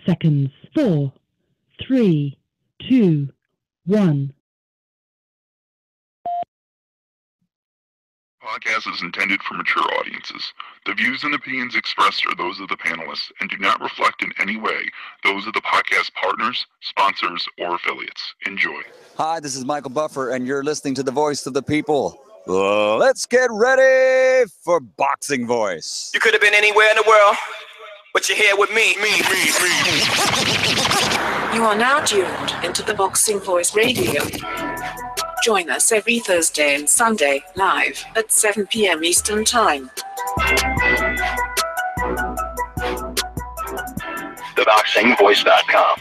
seconds. 4, 3, 2, 1. Podcast is intended for mature audiences. The views and opinions expressed are those of the panelists and do not reflect in any way those of the podcast partners, sponsors, or affiliates. Enjoy. Hi, this is Michael Buffer, and you're listening to the voice of the people. Let's get ready for Boxing Voice. You could have been anywhere in the world, but you're here with me. You are now tuned into the Boxing Voice Radio. Join us every Thursday and Sunday, live at 7 p.m. Eastern Time. ThaBoxingvoice.com.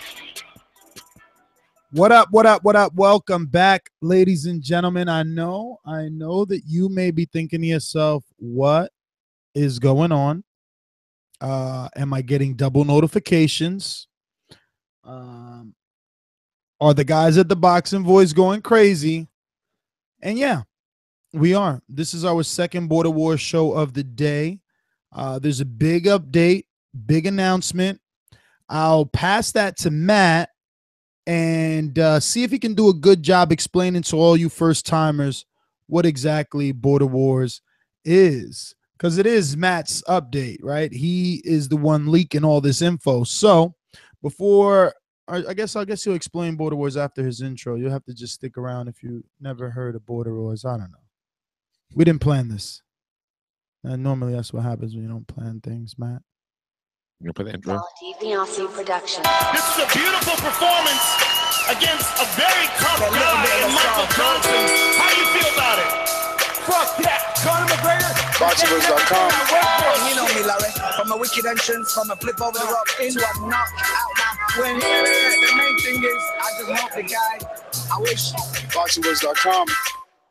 What up, what up, what up? Welcome back, ladies and gentlemen. I know that you may be thinking to yourself, what is going on? Am I getting double notifications? Are the guys at the Boxing Voice going crazy? And yeah, we are. This is our second Border Wars show of the day. There's a big update, big announcement. I'll pass that to Matt and see if he can do a good job explaining to all you first-timers what exactly Border Wars is. Because it is Matt's update, right? He is the one leaking all this info. So before... I guess he'll explain Border Wars after his intro. You'll have to just stick around if you never heard of Border Wars. I don't know. We didn't plan this. Normally that's what happens when you don't plan things, Matt. You play the intro? DVRC production. This is a beautiful performance against a very tough guy in Michael Johnson. How do you feel about it? Fuck that. Conor McGregor. BoxingVoice.com. You know me, Larry. From a wicked entrance, from a flip over the rock into a knockout. Now, when the main thing is, I just hope the guy. I wish. BoxingVoice.com.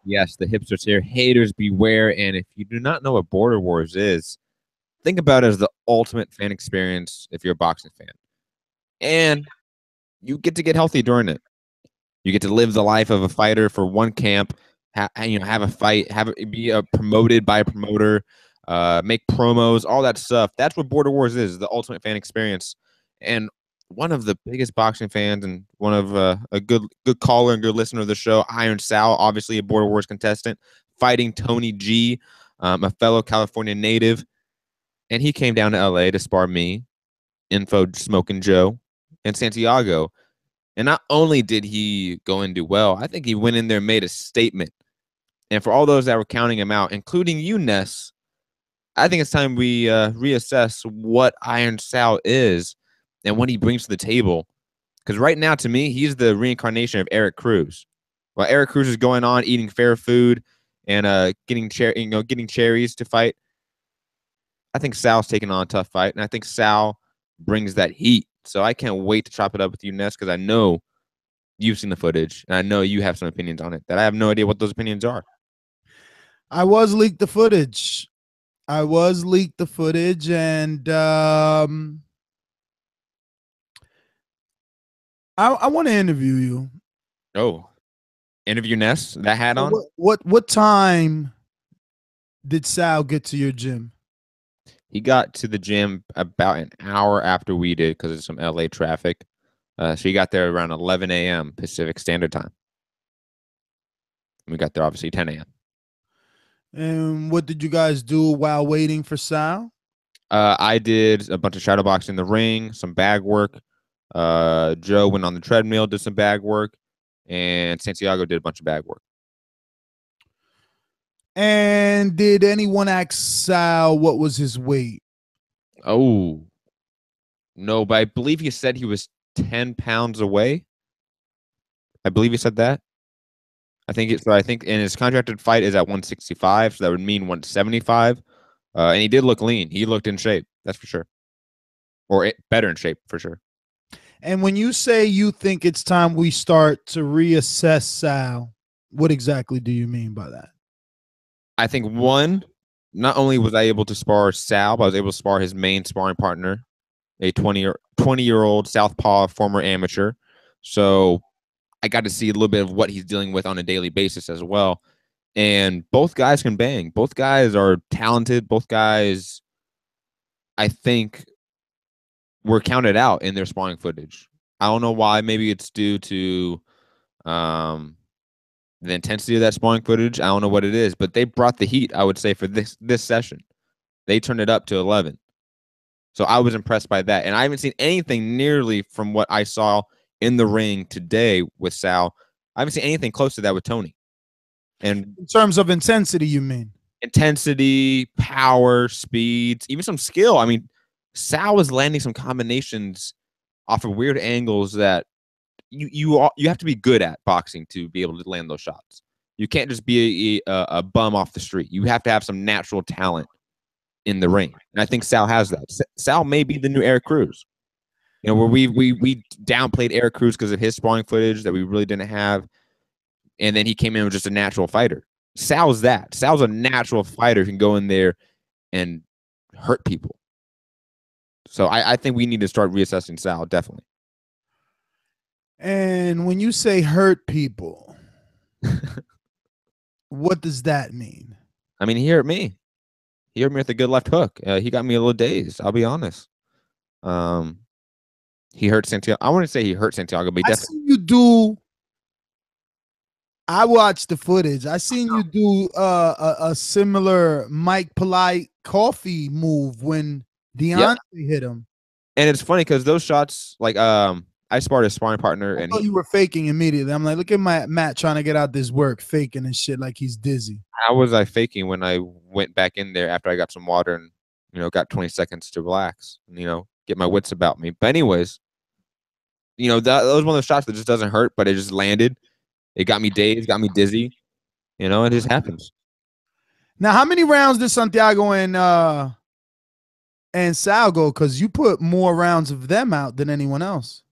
Yes, the hipsters here. Haters beware. And if you do not know what Border Wars is, think about it as the ultimate fan experience if you're a boxing fan. And you get healthy during it. You get to live the life of a fighter for one camp. Have a fight, be promoted by a promoter, make promos, all that stuff. That's what Border Wars is, the ultimate fan experience. And one of the biggest boxing fans and one of a good caller and good listener of the show, Iron Sal, obviously a Border Wars contestant, fighting Tony G, a fellow California native. And he came down to LA to spar me, Smokin Joe, and Santiago. And not only did he go and do well, I think he went in there and made a statement. And for all those that were counting him out, including you, Ness, I think it's time we reassess what Iron Sal is and what he brings to the table. Because right now, to me, he's the reincarnation of Eric Cruz. While Eric Cruz is going on, eating fair food and getting cherries to fight, I think Sal's taking on a tough fight, and I think Sal brings that heat. So I can't wait to chop it up with you, Ness, because I know you've seen the footage, and I know you have some opinions on it that I have no idea what those opinions are. I was leaked the footage. And I want to interview you. Oh, interview Ness? That hat on? What time did Sal get to your gym? He got to the gym about an hour after we did because of some LA traffic. So he got there around 11 a.m. Pacific Standard Time. We got there obviously 10 a.m. And what did you guys do while waiting for Sal? I did a bunch of shadow boxing in the ring, some bag work. Joe went on the treadmill, did some bag work, and Santiago did a bunch of bag work. And did anyone ask Sal what was his weight? Oh, no, but I believe he said he was 10 pounds away. I believe he said that. I think in his contracted fight is at 165, so that would mean 175. And he did look lean. He looked in shape, that's for sure. Or better in shape, for sure. And when you say you think it's time we start to reassess Sal, what exactly do you mean by that? I think, one, not only was I able to spar Sal, but I was able to spar his main sparring partner, a 20-year-old southpaw former amateur. So I got to see a little bit of what he's dealing with on a daily basis as well. And both guys can bang. Both guys are talented. Both guys, I think, were counted out in their sparring footage. I don't know why. Maybe it's due to the intensity of that sparring footage. I don't know what it is, but they brought the heat, I would say, for this session. They turned it up to 11. So I was impressed by that. And I haven't seen anything nearly from what I saw in the ring today with Sal. I haven't seen anything close to that with Tony. And in terms of intensity, you mean? Intensity, power, speeds, even some skill. I mean, Sal was landing some combinations off of weird angles that you have to be good at boxing to be able to land those shots. You can't just be a bum off the street. You have to have some natural talent in the ring. And I think Sal has that. Sal may be the new Eric Cruz. You know, where we downplayed Eric Cruz because of his sparring footage that we really didn't have. And then he came in with just a natural fighter. Sal's that. Sal's a natural fighter who can go in there and hurt people. So I think we need to start reassessing Sal, definitely. And when you say hurt people, what does that mean? I mean, he hurt me. He hurt me with a good left hook. He got me a little dazed, I'll be honest. He hurt Santiago. I want to say he hurt Santiago, but he definitely. I seen you do. I watched the footage. I seen you do a similar Mike Polite coffee move when Deontay hit him. And it's funny because those shots, like I sparred a sparring partner, I and thought you were faking immediately. I'm like, look at Matt trying to get out this work, faking and shit like he's dizzy. How was I faking when I went back in there after I got some water and got 20 seconds to relax and get my wits about me? But anyways, that was one of those shots that just doesn't hurt, but it just landed. It got me dazed, got me dizzy. It just happens. Now, how many rounds did Santiago and Sal go? Because you put more rounds of them out than anyone else.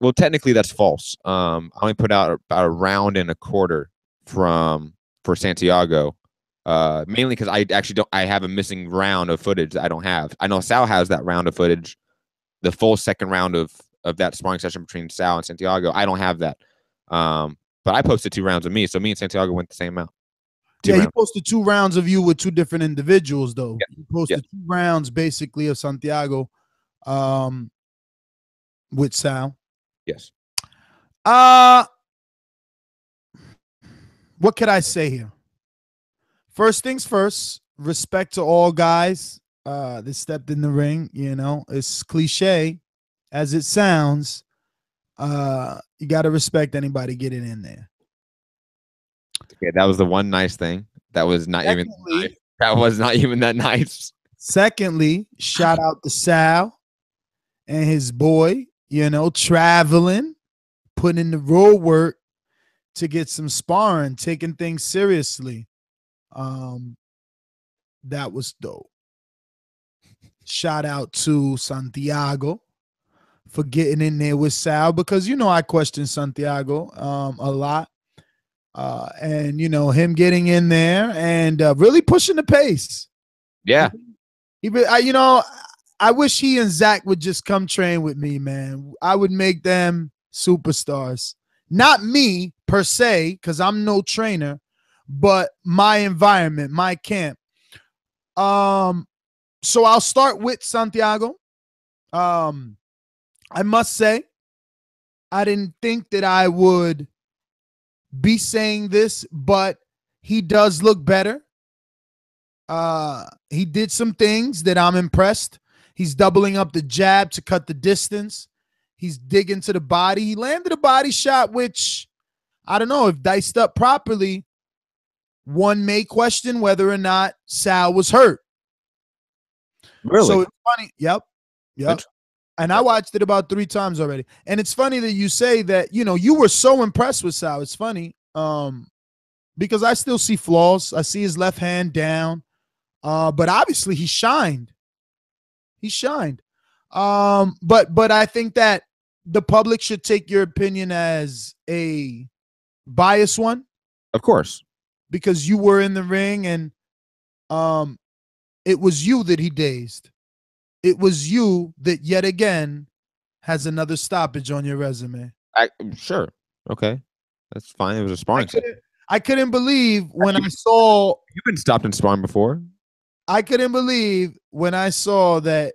Well, technically that's false. I only put out about a round and a quarter for Santiago, mainly because I actually don't. I have a missing round of footage that I don't have. I know Sal has that round of footage, the full second round of that sparring session between Sal and Santiago. I don't have that. But I posted 2 rounds of me, so me and Santiago went the same amount. You posted 2 rounds of you with 2 different individuals, though. Yeah. You posted 2 rounds basically of Santiago, with Sal. Yes. What could I say here? First things first, respect to all guys that stepped in the ring. It's cliche as it sounds. You got to respect anybody getting in there. Okay, that was the one nice thing. That was not even nice. That was not even that nice. Secondly, shout out to Sal and his boy, traveling, putting in the road work to get some sparring, taking things seriously. That was dope. Shout out to Santiago for getting in there with Sal, because I question Santiago a lot. And him getting in there and really pushing the pace. Yeah. I wish he and Zach would just come train with me, man. I would make them superstars. Not me per se, because I'm no trainer, but my environment, my camp. So I'll start with Santiago. I must say, I didn't think that I would be saying this, but he does look better. He did some things that I'm impressed. He's doubling up the jab to cut the distance. He's digging to the body. He landed a body shot, which I don't know if diced up properly. One may question whether or not Sal was hurt. Really? So it's funny. Yep. And I watched it about 3 times already. And it's funny that you say that, you were so impressed with Sal. It's funny because I still see flaws. I see his left hand down. But obviously he shined. He shined. But I think that the public should take your opinion as a biased one. Of course. Because you were in the ring and it was you that he dazed. It was you that yet again has another stoppage on your resume. Sure. Okay. That's fine. It was a sparring. I couldn't believe when I saw... You've been stopped in sparring before. I couldn't believe when I saw that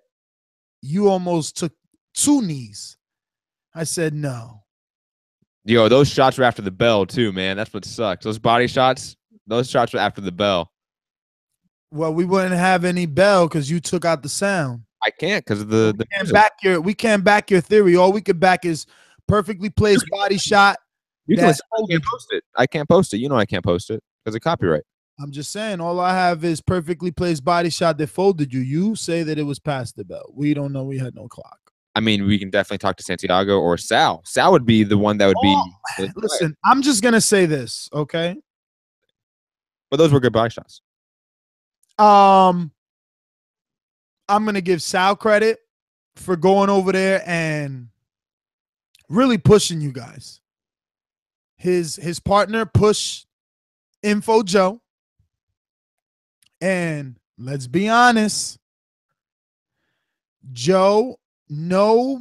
you almost took 2 knees. I said, no. Yo, those shots were after the bell too, man. That's what sucks. Those body shots, those shots were after the bell. Well, we wouldn't have any bell because you took out the sound. I can't because of we can't back your theory. All we could back is perfectly placed body shot. You can I can't post it. I can't post it. You know I can't post it because of copyright. I'm just saying, all I have is perfectly placed body shot that folded you. You say that it was past the bell. We don't know. We had no clock. I mean, we can definitely talk to Santiago or Sal. Sal would be the one that would be. Listen, I'm just going to say this, okay? But those were good body shots. I'm going to give Sal credit for going over there and really pushing you guys. His partner pushed Info Joe. And let's be honest, Joe, no,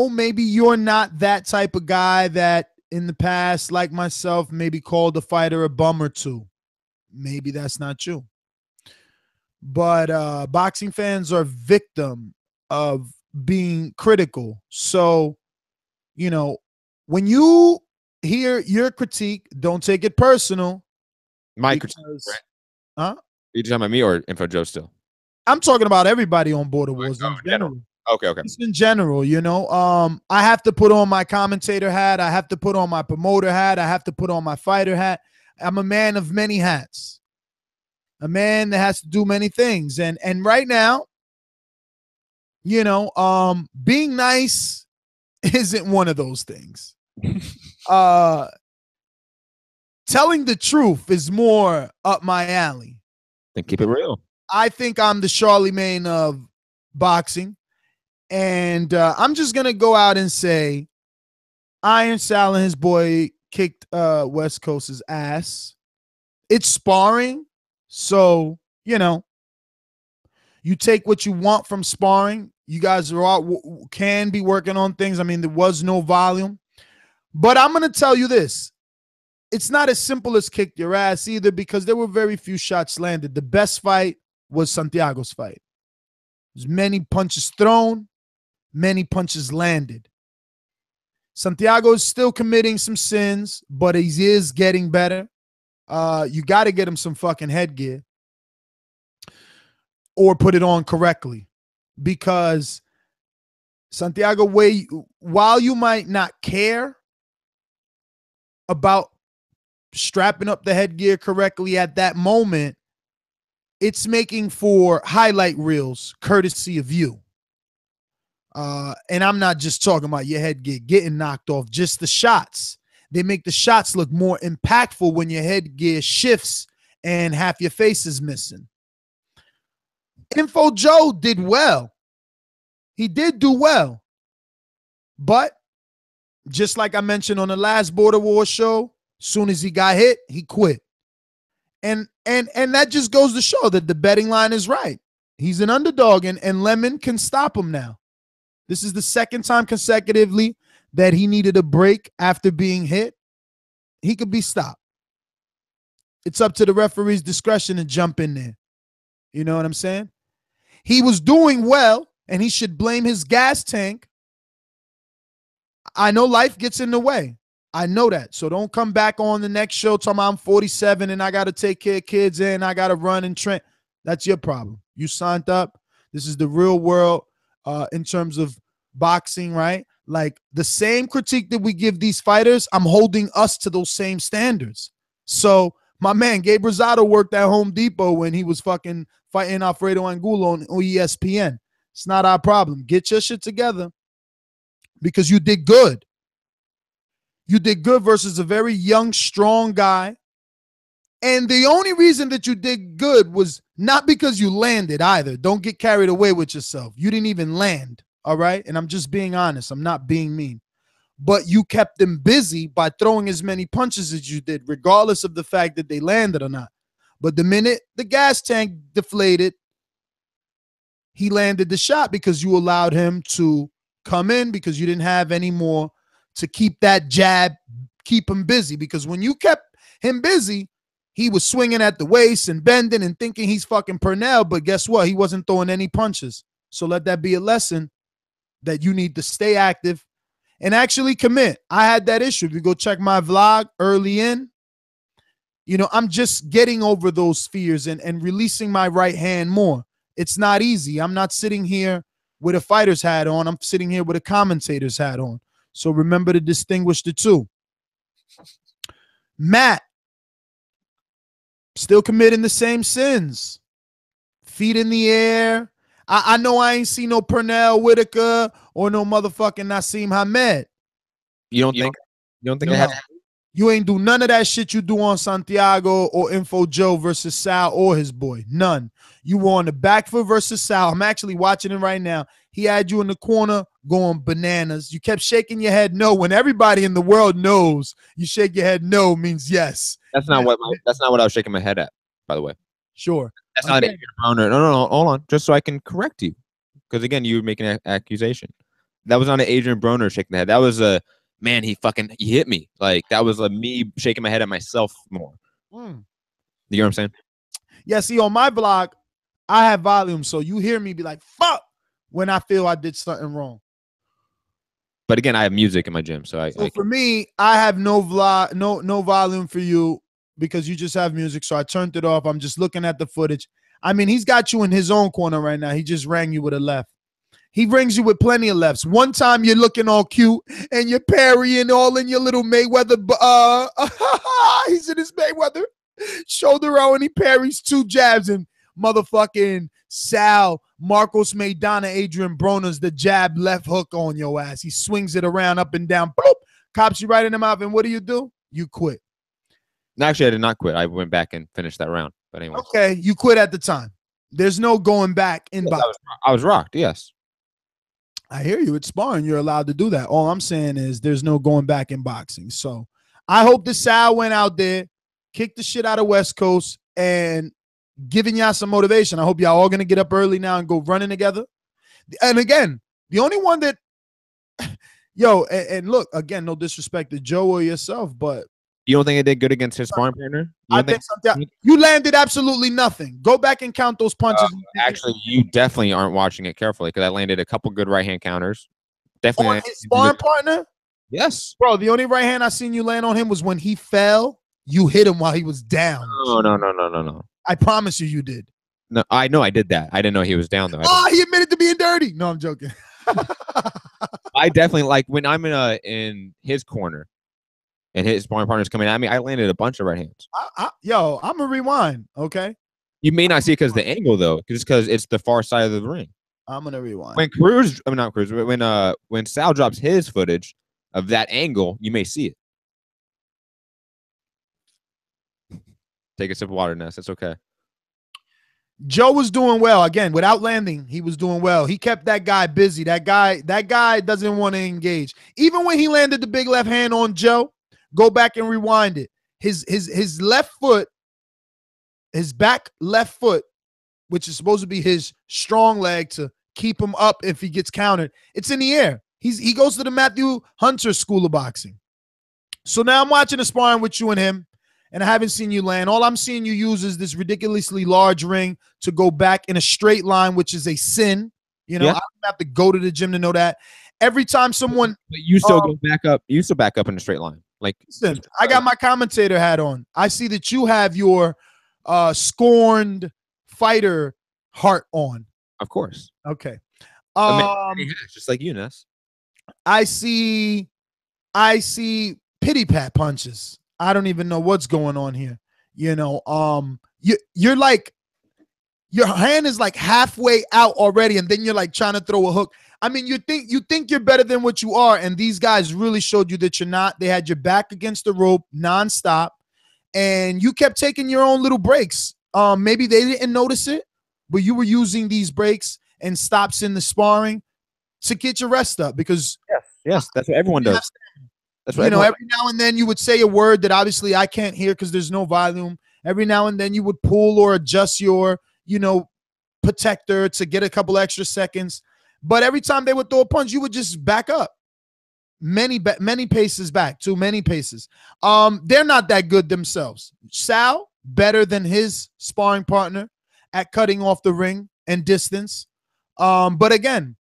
maybe you're not that type of guy that in the past, like myself, maybe called a fighter a bum or two. Maybe that's not you. But boxing fans are victim of being critical. So, you know, when you hear your critique, don't take it personal. My critique, right? Huh? Are you talking about me or Info Joe still? I'm talking about everybody on Border Wars in general. Okay. Just in general, you know. I have to put on my commentator hat. I have to put on my promoter hat. I have to put on my fighter hat. I'm a man of many hats. A man that has to do many things. And right now, you know, being nice isn't one of those things. Telling the truth is more up my alley. Then keep it real. I think I'm the Charlemagne of boxing. And I'm just going to go out and say Iron Sal and his boy kicked West Coast's ass. It's sparring. So, you know, you take what you want from sparring. You guys are all, can be working on things. I mean, there was no volume. But I'm going to tell you this. It's not as simple as kick your ass either because there were very few shots landed. The best fight was Santiago's fight. There's many punches thrown, many punches landed. Santiago is still committing some sins, but he is getting better. You got to get him some fucking headgear or put it on correctly because Santiago, while you might not care about strapping up the headgear correctly at that moment, it's making for highlight reels courtesy of you. And I'm not just talking about your headgear getting knocked off, just the shots. They make the shots look more impactful when your headgear shifts and half your face is missing. Info Joe did well. He did do well. But just like I mentioned on the last Border Wars show, soon as he got hit, he quit. And that just goes to show that the betting line is right. He's an underdog, and Lemon can stop him now. This is the second time consecutively that he needed a break after being hit. He could be stopped. It's up to the referee's discretion to jump in there. You know what I'm saying? He was doing well, and he should blame his gas tank. I know life gets in the way. I know that. So don't come back on the next show talking about I'm 47 and I got to take care of kids and I got to run and train. That's your problem. You signed up. This is the real world in terms of boxing, right? Like the same critique that we give these fighters, I'm holding us to those same standards. So my man, Gabe Rosado worked at Home Depot when he was fucking fighting Alfredo Angulo on ESPN. It's not our problem. Get your shit together because you did good. You did good versus a very young, strong guy. And the only reason that you did good was not because you landed either. Don't get carried away with yourself. You didn't even land, all right? And I'm just being honest. I'm not being mean. But you kept them busy by throwing as many punches as you did, regardless of the fact that they landed or not. But the minute the gas tank deflated, he landed the shot because you allowed him to come in because you didn't have any more to keep that jab, keep him busy. Because when you kept him busy, he was swinging at the waist and bending and thinking he's fucking Purnell. But guess what? He wasn't throwing any punches. So let that be a lesson that you need to stay active and actually commit. I had that issue. If you go check my vlog early in, I'm just getting over those fears and releasing my right hand more. It's not easy. I'm not sitting here with a fighter's hat on. I'm sitting here with a commentator's hat on. So remember to distinguish the two. Matt, still committing the same sins. Feet in the air. I know I ain't seen no Pernell Whitaker or no motherfucking Nassim Hamed. You don't think No. I have? You ain't do none of that shit you do on Santiago or Info Joe versus Sal or his boy. None. You were on the back foot versus Sal. I'm actually watching it right now. He had you in the corner going bananas. You kept shaking your head no when everybody in the world knows you shake your head no means yes. That's not what I was shaking my head at, by the way. Sure. That's not Adrian Broner. No, hold on. Just so I can correct you. Because again, you were making an accusation. That was not an Adrian Broner shaking the head. That was a man, he hit me. Like, that was me shaking my head at myself more. You know what I'm saying? Yeah, see, on my vlog, I have volume, so you hear me be like, fuck, when I feel I did something wrong. But again, I have music in my gym, so for me, I have no volume for you because you just have music, so I turned it off. I'm just looking at the footage. I mean, he's got you in his own corner right now. He just rang you with a left. He rings you with plenty of lefts. One time you're looking all cute and you're parrying all in your little Mayweather. He's in his Mayweather shoulder roll and he parries 2 jabs and motherfucking Sal, Marcos Maidana, Adrian Broner's the jab left hook on your ass. He swings it around up and down. Boop, cops you right in the mouth. And what do? You quit. Actually, I did not quit. I went back and finished that round. But anyway. Okay, you quit at the time. There's no going back in boxing. I was rocked, yes. I hear you. It's sparring. You're allowed to do that. All I'm saying is there's no going back in boxing. So I hope the Sal went out there, kicked the shit out of West Coast, and giving y'all some motivation. I hope y'all all going to get up early now and go running together. And again, the only one that, and look, again, no disrespect to Joe or yourself, but you don't think it did good against his sparring partner? I think you landed absolutely nothing. Go back and count those punches. Actually, you definitely aren't watching it carefully because I landed a couple good right hand counters. Definitely. On his sparring partner? Yes. Bro, the only right hand I seen you land on him was when he fell. You hit him while he was down. No. I promise you did. No, I know I did that. I didn't know he was down though. He admitted to being dirty. No, I'm joking. I definitely, like, when I'm in his corner and his sparring partner's coming at me, I landed a bunch of right hands. I'm going to rewind, okay? You may not see it because of the angle, though, because it's the far side of the ring. I'm going to rewind. When Sal drops his footage of that angle, you may see it. Take a sip of water, Ness. It's okay. Joe was doing well. Again, without landing, he was doing well. He kept that guy busy. That guy doesn't want to engage. Even when he landed the big left hand on Joe, go back and rewind it. His left foot, his back left foot, which is supposed to be his strong leg to keep him up if he gets countered, it's in the air. He goes to the Matthew Hunter School of Boxing. So now I'm watching a sparring with you and him, and I haven't seen you land. All I'm seeing you use is this ridiculously large ring to go back in a straight line, which is a sin. I don't have to go to the gym to know that. Every time someone, but you still go back up. You still back up in a straight line. Like, listen, I got my commentator hat on. I see that you have your scorned fighter heart on. Of course. Okay. Just like you, Ness. I see pity pat punches. I don't even know what's going on here. You're like, your hand is like halfway out already, and then you're like trying to throw a hook. I mean, you think you're better than what you are, and these guys really showed you that you're not. They had your back against the rope nonstop, and you kept taking your own little breaks. Maybe they didn't notice it, but you were using these breaks and stops in the sparring to get your rest up because yes, that's what everyone does. That's what every now and then you would say a word that obviously I can't hear because there's no volume. Every now and then you would pull or adjust your, protector to get a couple extra seconds. But every time they would throw a punch, you would just back up. Many paces back, too many paces. They're not that good themselves. Sal, better than his sparring partner at cutting off the ring and distance. But again,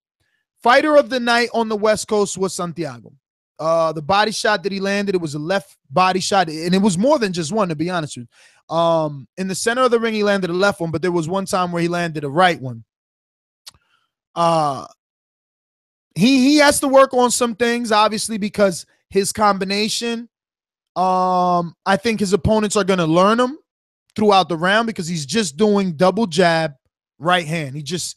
fighter of the night on the West Coast was Santiago. The body shot that he landed, it was a left body shot, and it was more than just one, to be honest with you. In the center of the ring, he landed a left one, but there was one time where he landed a right one. He has to work on some things, obviously, because his combination, I think his opponents are going to learn him throughout the round because he's just doing double jab, right hand. He just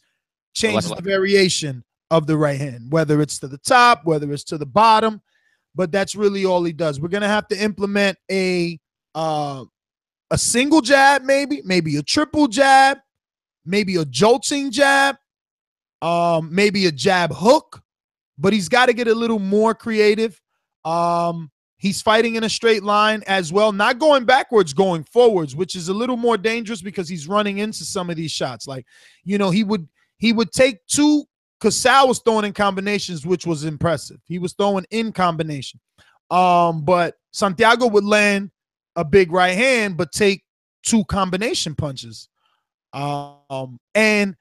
changes the variation of the right hand, whether it's to the top, whether it's to the bottom, but that's really all he does. We're going to have to implement a single jab, maybe a triple jab, maybe a jolting jab, maybe a jab hook, but he's got to get a little more creative. He's fighting in a straight line as well, not going backwards, going forwards, which is a little more dangerous because he's running into some of these shots. Like, you know, he would take two, because Sal was throwing in combinations, which was impressive. He was throwing in combination. But Santiago would land a big right hand, but take two combination punches. And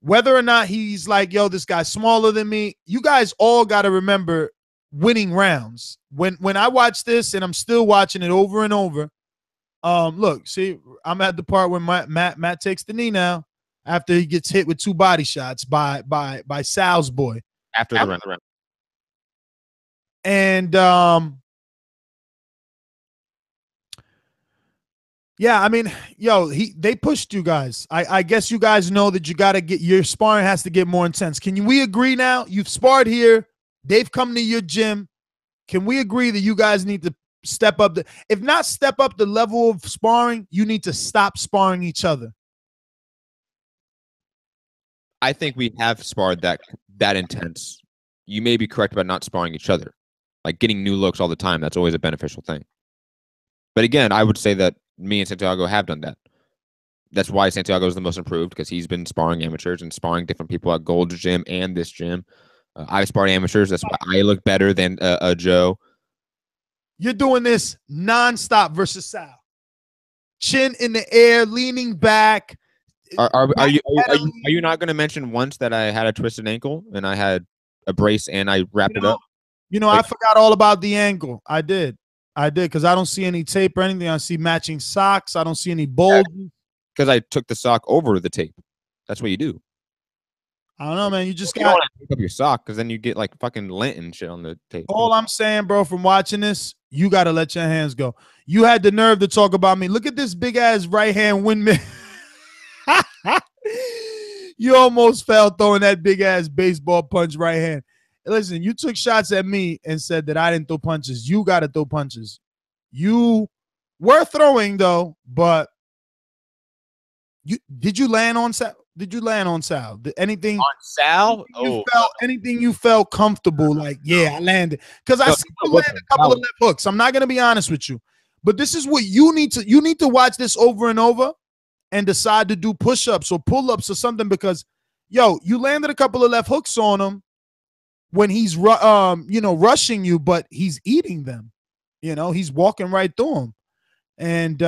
whether or not he's like, yo, this guy's smaller than me, you guys all got to remember winning rounds. When I watch this, and I'm still watching it over and over, look, see, I'm at the part where Matt takes the knee now after he gets hit with two body shots by Sal's boy. After the round. And yeah, I mean, yo, they pushed you guys. I guess you guys know that you got to get, your sparring has to get more intense. We agree now? You've sparred here. They've come to your gym. Can we agree that you guys need to step up if not step up the level of sparring, you need to stop sparring each other? I think we have sparred that intense. You may be correct about not sparring each other. Like getting new looks all the time, that's always a beneficial thing. But again, I would say that me and Santiago have done that. That's why Santiago is the most improved, because he's been sparring amateurs and sparring different people at Gold's Gym and this gym. I've sparred amateurs. That's why I look better than a Joe. You're doing this nonstop versus Sal. Chin in the air, leaning back. Are you not going to mention once that I had a twisted ankle and I had a brace and I wrapped it up? You know, I forgot all about the ankle. I did, because I don't see any tape or anything. I see matching socks. I don't see any bulges. Because I took the sock over the tape. That's what you do. I don't know, man. You just got to take up your sock, because then you get like fucking lint and shit on the tape. All I'm saying, bro, from watching this, you got to let your hands go. You had the nerve to talk about me. Look at this big ass right hand windmill. You almost fell throwing that big ass baseball punch right hand. Listen, you took shots at me and said that I didn't throw punches. You got to throw punches. You were throwing though, but did you land on Sal? Did you land on Sal? Anything on Sal? Anything you felt comfortable? Like, yeah, I landed, because I see you land a couple of left hooks. I'm not gonna be honest with you, but this is what you need to. You need to watch this over and over, and decide to do push-ups or pull-ups or something, because, yo, you landed a couple of left hooks on him when he's rushing you, but he's eating them. You know, he's walking right through them. And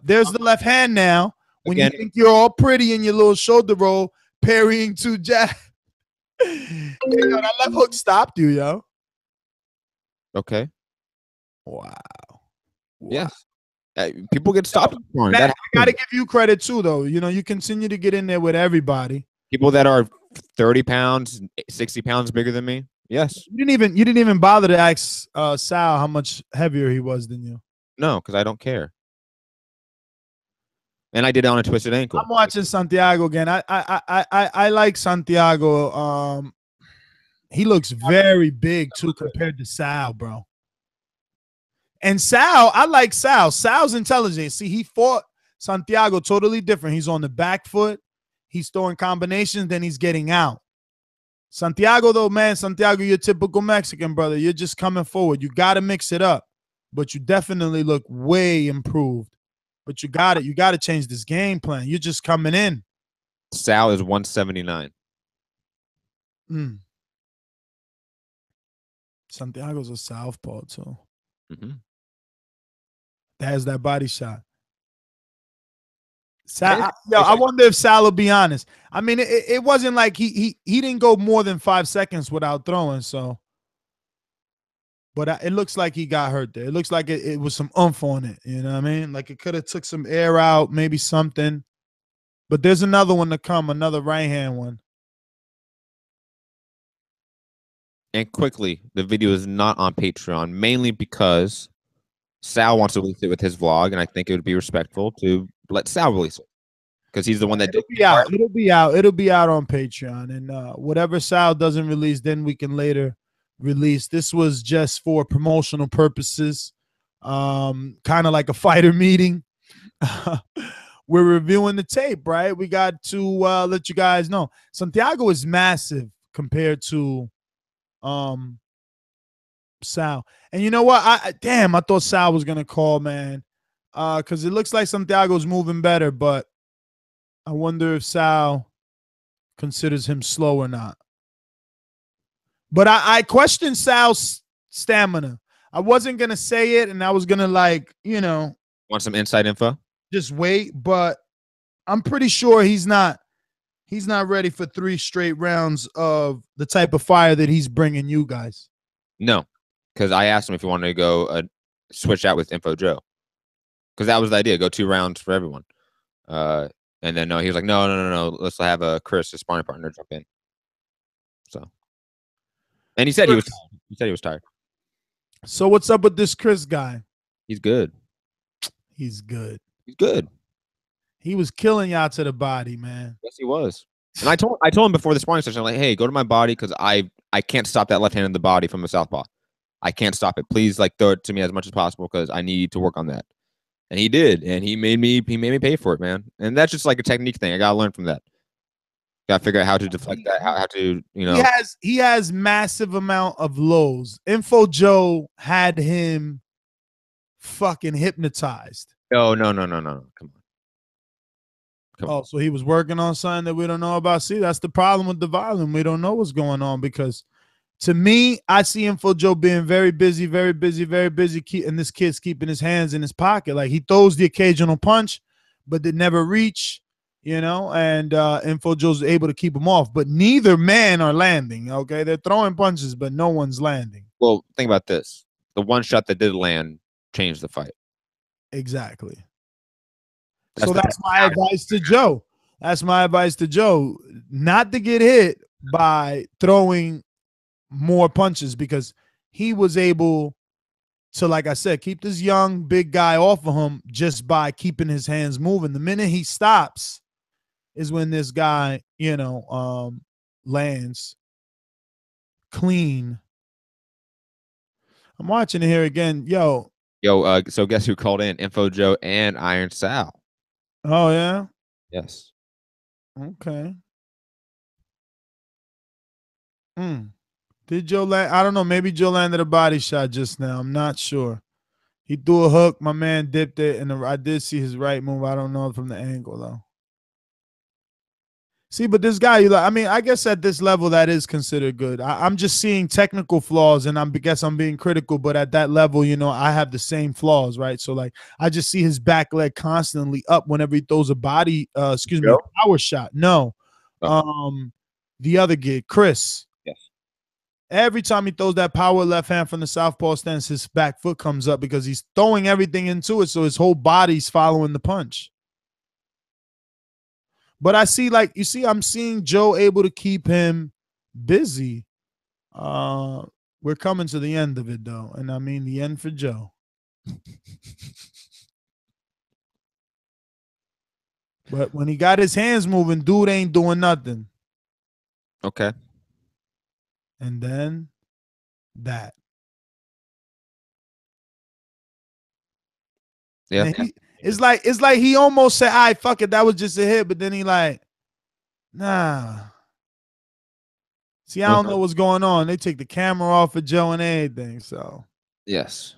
there's the left hand now. When you think you're all pretty in your little shoulder roll, parrying two jabs. That left hook stopped you, yo. Okay. Wow. Yes. People get stopped. Man, I got to give you credit too, though. You know, you continue to get in there with everybody. People that are 30 pounds, 60 pounds bigger than me. Yes. You didn't even bother to ask Sal how much heavier he was than you. No, because I don't care. And I did it on a twisted ankle. I'm watching Santiago again. I like Santiago. He looks very big too compared to Sal, bro. And Sal, I like Sal. Sal's intelligent. See, he fought Santiago totally different. He's on the back foot. He's throwing combinations, then he's getting out. Santiago, though, man, Santiago, you're typical Mexican, brother. You're just coming forward. You got to mix it up. But you definitely look way improved. But you got it. You got to change this game plan. You're just coming in. Sal is 179. Santiago's a southpaw, too. Mm-hmm. There's that body shot. I wonder if Sal will be honest. I mean, it wasn't like he didn't go more than 5 seconds without throwing. So, but it looks like he got hurt there. It looks like it was some oomph on it. You know what I mean? Like it could have took some air out, maybe something. But there's another one to come, another right hand one. And quickly, the video is not on Patreon, mainly because Sal wants to release it with his vlog, and I think it would be respectful to let Sal release it because he's the one that It'll be out. It'll be out. It'll be out on Patreon, and whatever Sal doesn't release, then we can later release. This was just for promotional purposes, kind of like a fighter meeting. We're reviewing the tape, right? We got to let you guys know Santiago is massive compared to Sal. And you know what? I thought Sal was gonna call, man. Because it looks like Santiago's moving better, but I wonder if Sal considers him slow or not. But I question Sal's stamina. I wasn't gonna say it, and I was gonna want some inside info? Just wait, but I'm pretty sure he's not ready for 3 straight rounds of the type of fire that he's bringing you guys. No, because I asked him if he wanted to go switch out with Info Joe, because that was the idea, go 2 rounds for everyone. And then no, he was like, no, let's have a Chris, a sparring partner, jump in. So, and he said he was tired. So what's up with this Chris guy? He's good. He's good. He's good. He was killing y'all to the body, man. Yes, he was. And I told him before the sparring session, like, hey, go to my body because I can't stop that left hand in the body from a southpaw. I can't stop it. Please, throw it to me as much as possible because I need to work on that. And he did, and he made me pay for it, man. And that's just like a technique thing. I gotta learn from that. Gotta figure out how to deflect that. How to He has massive amount of lows. Info Joe had him fucking hypnotized. No. Come on. So he was working on something that we don't know about. See, that's the problem with the volume. We don't know what's going on because, to me, I see Info Joe being very busy, and this kid's keeping his hands in his pocket. Like he throws the occasional punch, but they never reach, and Info Joe's able to keep them off. But neither man are landing, okay? They're throwing punches, but no one's landing. Well, think about this. The one shot that did land changed the fight. Exactly. That's my advice to Joe. That's my advice to Joe, not to get hit by throwing more punches because he was able to, like I said, keep this young big guy off of him just by keeping his hands moving. The minute he stops is when this guy, lands clean. I'm watching it here again. Yo, so guess who called in? Info Joe and Iron Sal. Oh, yeah? Yes. Okay. Did Joe land? I don't know. Maybe Joe landed a body shot just now. I'm not sure. He threw a hook. My man dipped it, and I did see his right move. I don't know from the angle, though. See, but this guy, I guess at this level, that is considered good. I'm just seeing technical flaws, and I guess I'm being critical, but at that level, I have the same flaws, right? So, I just see his back leg constantly up whenever he throws a body, a power shot. No. The other kid, Chris. Yes. Every time he throws that power left hand from the southpaw stance, his back foot comes up because he's throwing everything into it, so his whole body's following the punch. But I see, I'm seeing Joe able to keep him busy. We're coming to the end of it, though. And I mean the end for Joe. But when he got his hands moving, dude ain't doing nothing. Okay. And then that. Yeah. It's like he almost said, all right, fuck it, that was just a hit, but then he nah. See, I don't know what's going on. They take the camera off of Joe and everything, so. Yes.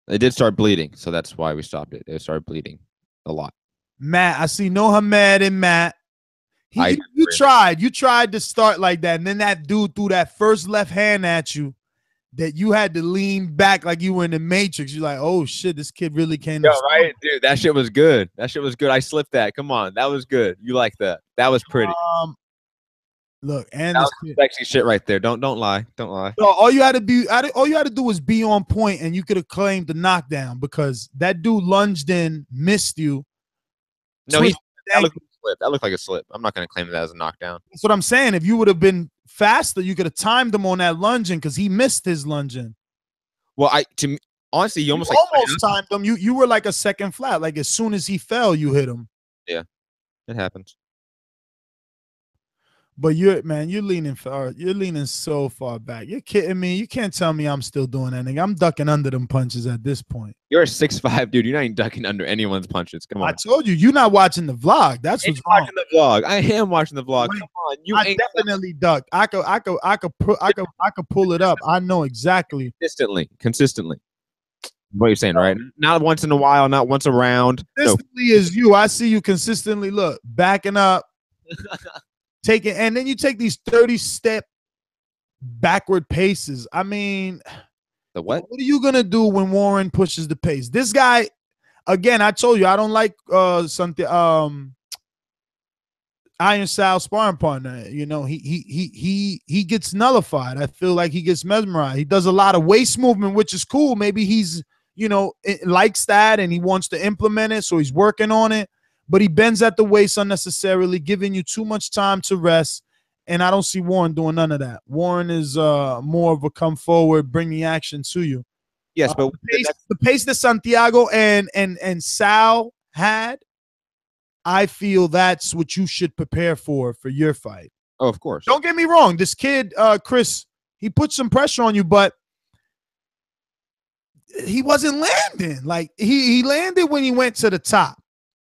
It did start bleeding, so that's why we stopped it. It started bleeding a lot. Matt, I see no Hamed in Matt. You tried to start like that, and then that dude threw that first left hand at you, that you had to lean back like you were in the Matrix. You're like, oh shit, this kid really came. Yo, right, dude. That shit was good. That shit was good. I slipped that. Come on, that was good. You like that? That was pretty. Look, and that this was sexy shit right there. Don't lie. Don't lie. No, all you had to do was be on point, and you could have claimed the knockdown because that dude lunged in, missed you. No, that looked like a slip. That looked like a slip. I'm not going to claim that as a knockdown. That's what I'm saying. If you would have been faster, you could have timed him on that lunging because he missed his lunging. Well, honestly, you almost timed him. You were like a second flat. Like as soon as he fell, you hit him. Yeah, it happens. But you're leaning far. You're leaning so far back. You're kidding me. You can't tell me I'm still doing anything. I'm ducking under them punches at this point. You're a 6'5", dude. You're not even ducking under anyone's punches. Come on. I told you, you're not watching the vlog. That's what's wrong. Watching the vlog. I am watching the vlog. Come on. I definitely duck. I could pull it up. I know exactly. Consistently. What you're saying, right? Not once in a while, not once around. Consistently is you. I see you consistently. Look, backing up. Taking, and then you take these 30-step backward paces. I mean, the what? What are you gonna do when Warren pushes the pace? This guy, again, I told you I don't like Iron Sal sparring partner. You know, he gets nullified. I feel like he gets mesmerized. He does a lot of waist movement, which is cool. Maybe he's, you know, likes that and he wants to implement it, so he's working on it. But he bends at the waist unnecessarily, giving you too much time to rest. And I don't see Warren doing none of that. Warren is more of a come forward, bring the action to you. Yes, but the pace that Santiago and Sal had, I feel that's what you should prepare for your fight. Oh, of course. Don't get me wrong. This kid, Chris, he put some pressure on you, but he wasn't landing. Like he landed when he went to the top.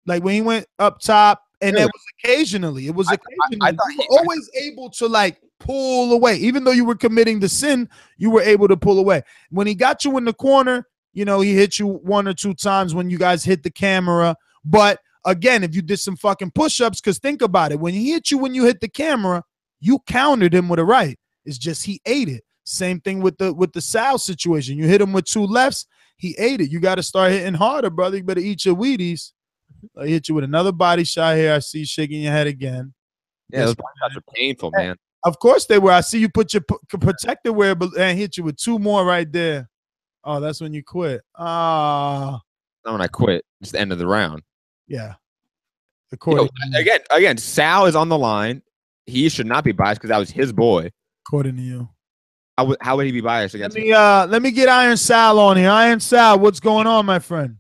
Like when he went up top, and it was occasionally. It was occasionally. You were always able to like pull away. Even though you were committing the sin, you were able to pull away. When he got you in the corner, you know, he hit you 1 or 2 times when you guys hit the camera. But again, if you did some fucking push-ups, because think about it. When he hit you when you hit the camera, you countered him with a right. It's just he ate it. Same thing with the Sal situation. You hit him with 2 lefts, he ate it. You got to start hitting harder, brother. You better eat your Wheaties. I hit you with another body shot here. I see you shaking your head again. Yeah, those body shots are painful, man. Of course they were. I see you put your protector wear and hit you with 2 more right there. Oh, that's when you quit. Not when I quit. It's the end of the round. Yeah. Again, Sal is on the line. He should not be biased because that was his boy. According to you. How would he be biased against me? Let me get Iron Sal on here. Iron Sal, what's going on, my friend?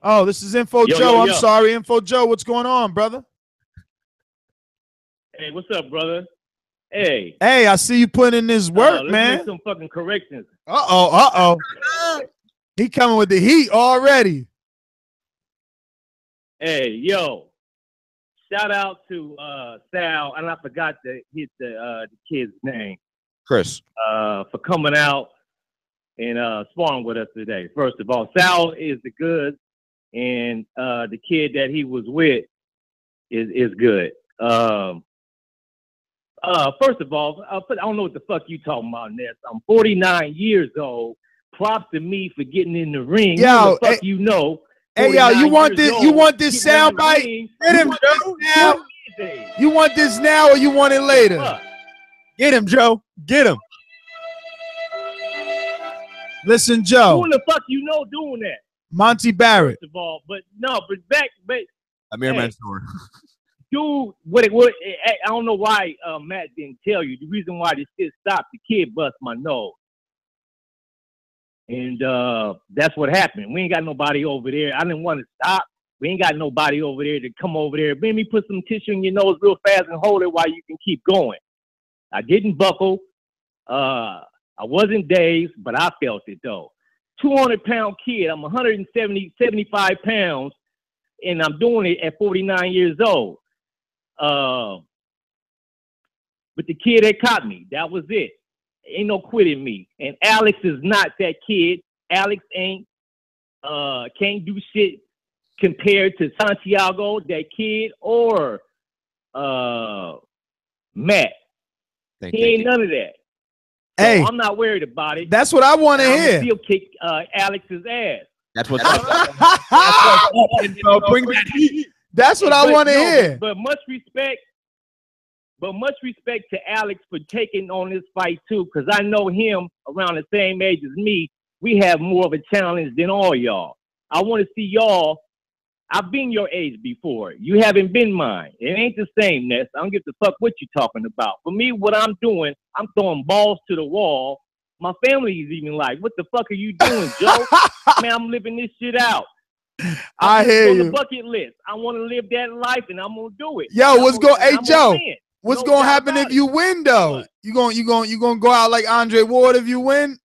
Oh, this is Info Joe. I'm sorry, Info Joe. What's going on, brother? Hey, what's up, brother? Hey. Hey, I see you putting in this work, man. Make some fucking corrections. Uh-oh. He coming with the heat already. Hey, yo. Shout out to Sal, and I forgot to hit the kid's name. Chris. For coming out and sparring with us today. First of all, Sal is the goods. And the kid that he was with is good. First of all, I don't know what the fuck you talking about, Ness. I'm 49 years old. Props to me for getting in the ring. Yo, the fuck you know. Hey, yo, you want this sound bite? Get him, Joe. Now. You want this now or you want it later? Get him, Joe. Get him. Listen, Joe. Who the fuck you know doing that? Monty Barrett. First of all, but Amir Mansour. Dude, I don't know why Matt didn't tell you. The reason why this shit stopped, the kid bust my nose. And that's what happened. We ain't got nobody over there. I didn't want to stop. We ain't got nobody over there to come over there. Let me put some tissue in your nose real fast and hold it while you can keep going. I didn't buckle. I wasn't dazed, but I felt it though. 200-pound kid. I'm 75 pounds, and I'm doing it at 49 years old. But the kid that caught me, that was it. Ain't no quitting me. And Alex is not that kid. Alex ain't can't do shit compared to Santiago, that kid, or Matt. Thank He you. ain't none of that. So Hey, I'm not worried about it. that's what I want to hear. Still kick Alex's ass. That's what. Bring that heat. That's what I want to hear. But much respect. But much respect to Alex for taking on this fight too, because I know him around the same age as me. We have more of a challenge than all y'all. I want to see y'all. I've been your age before. You haven't been mine. It ain't the same, Ness. I don't give a fuck what you're talking about. For me, what I'm doing, I'm throwing balls to the wall. My family is even like, what the fuck are you doing, Joe? Man, I'm living this shit out. I hear on you. The bucket list. I want to live that life, and I'm gonna do it. Yo, what's going? Hey, Joe, what's No gonna doubt happen about if you win though? What? You gonna go out like Andre Ward if you win?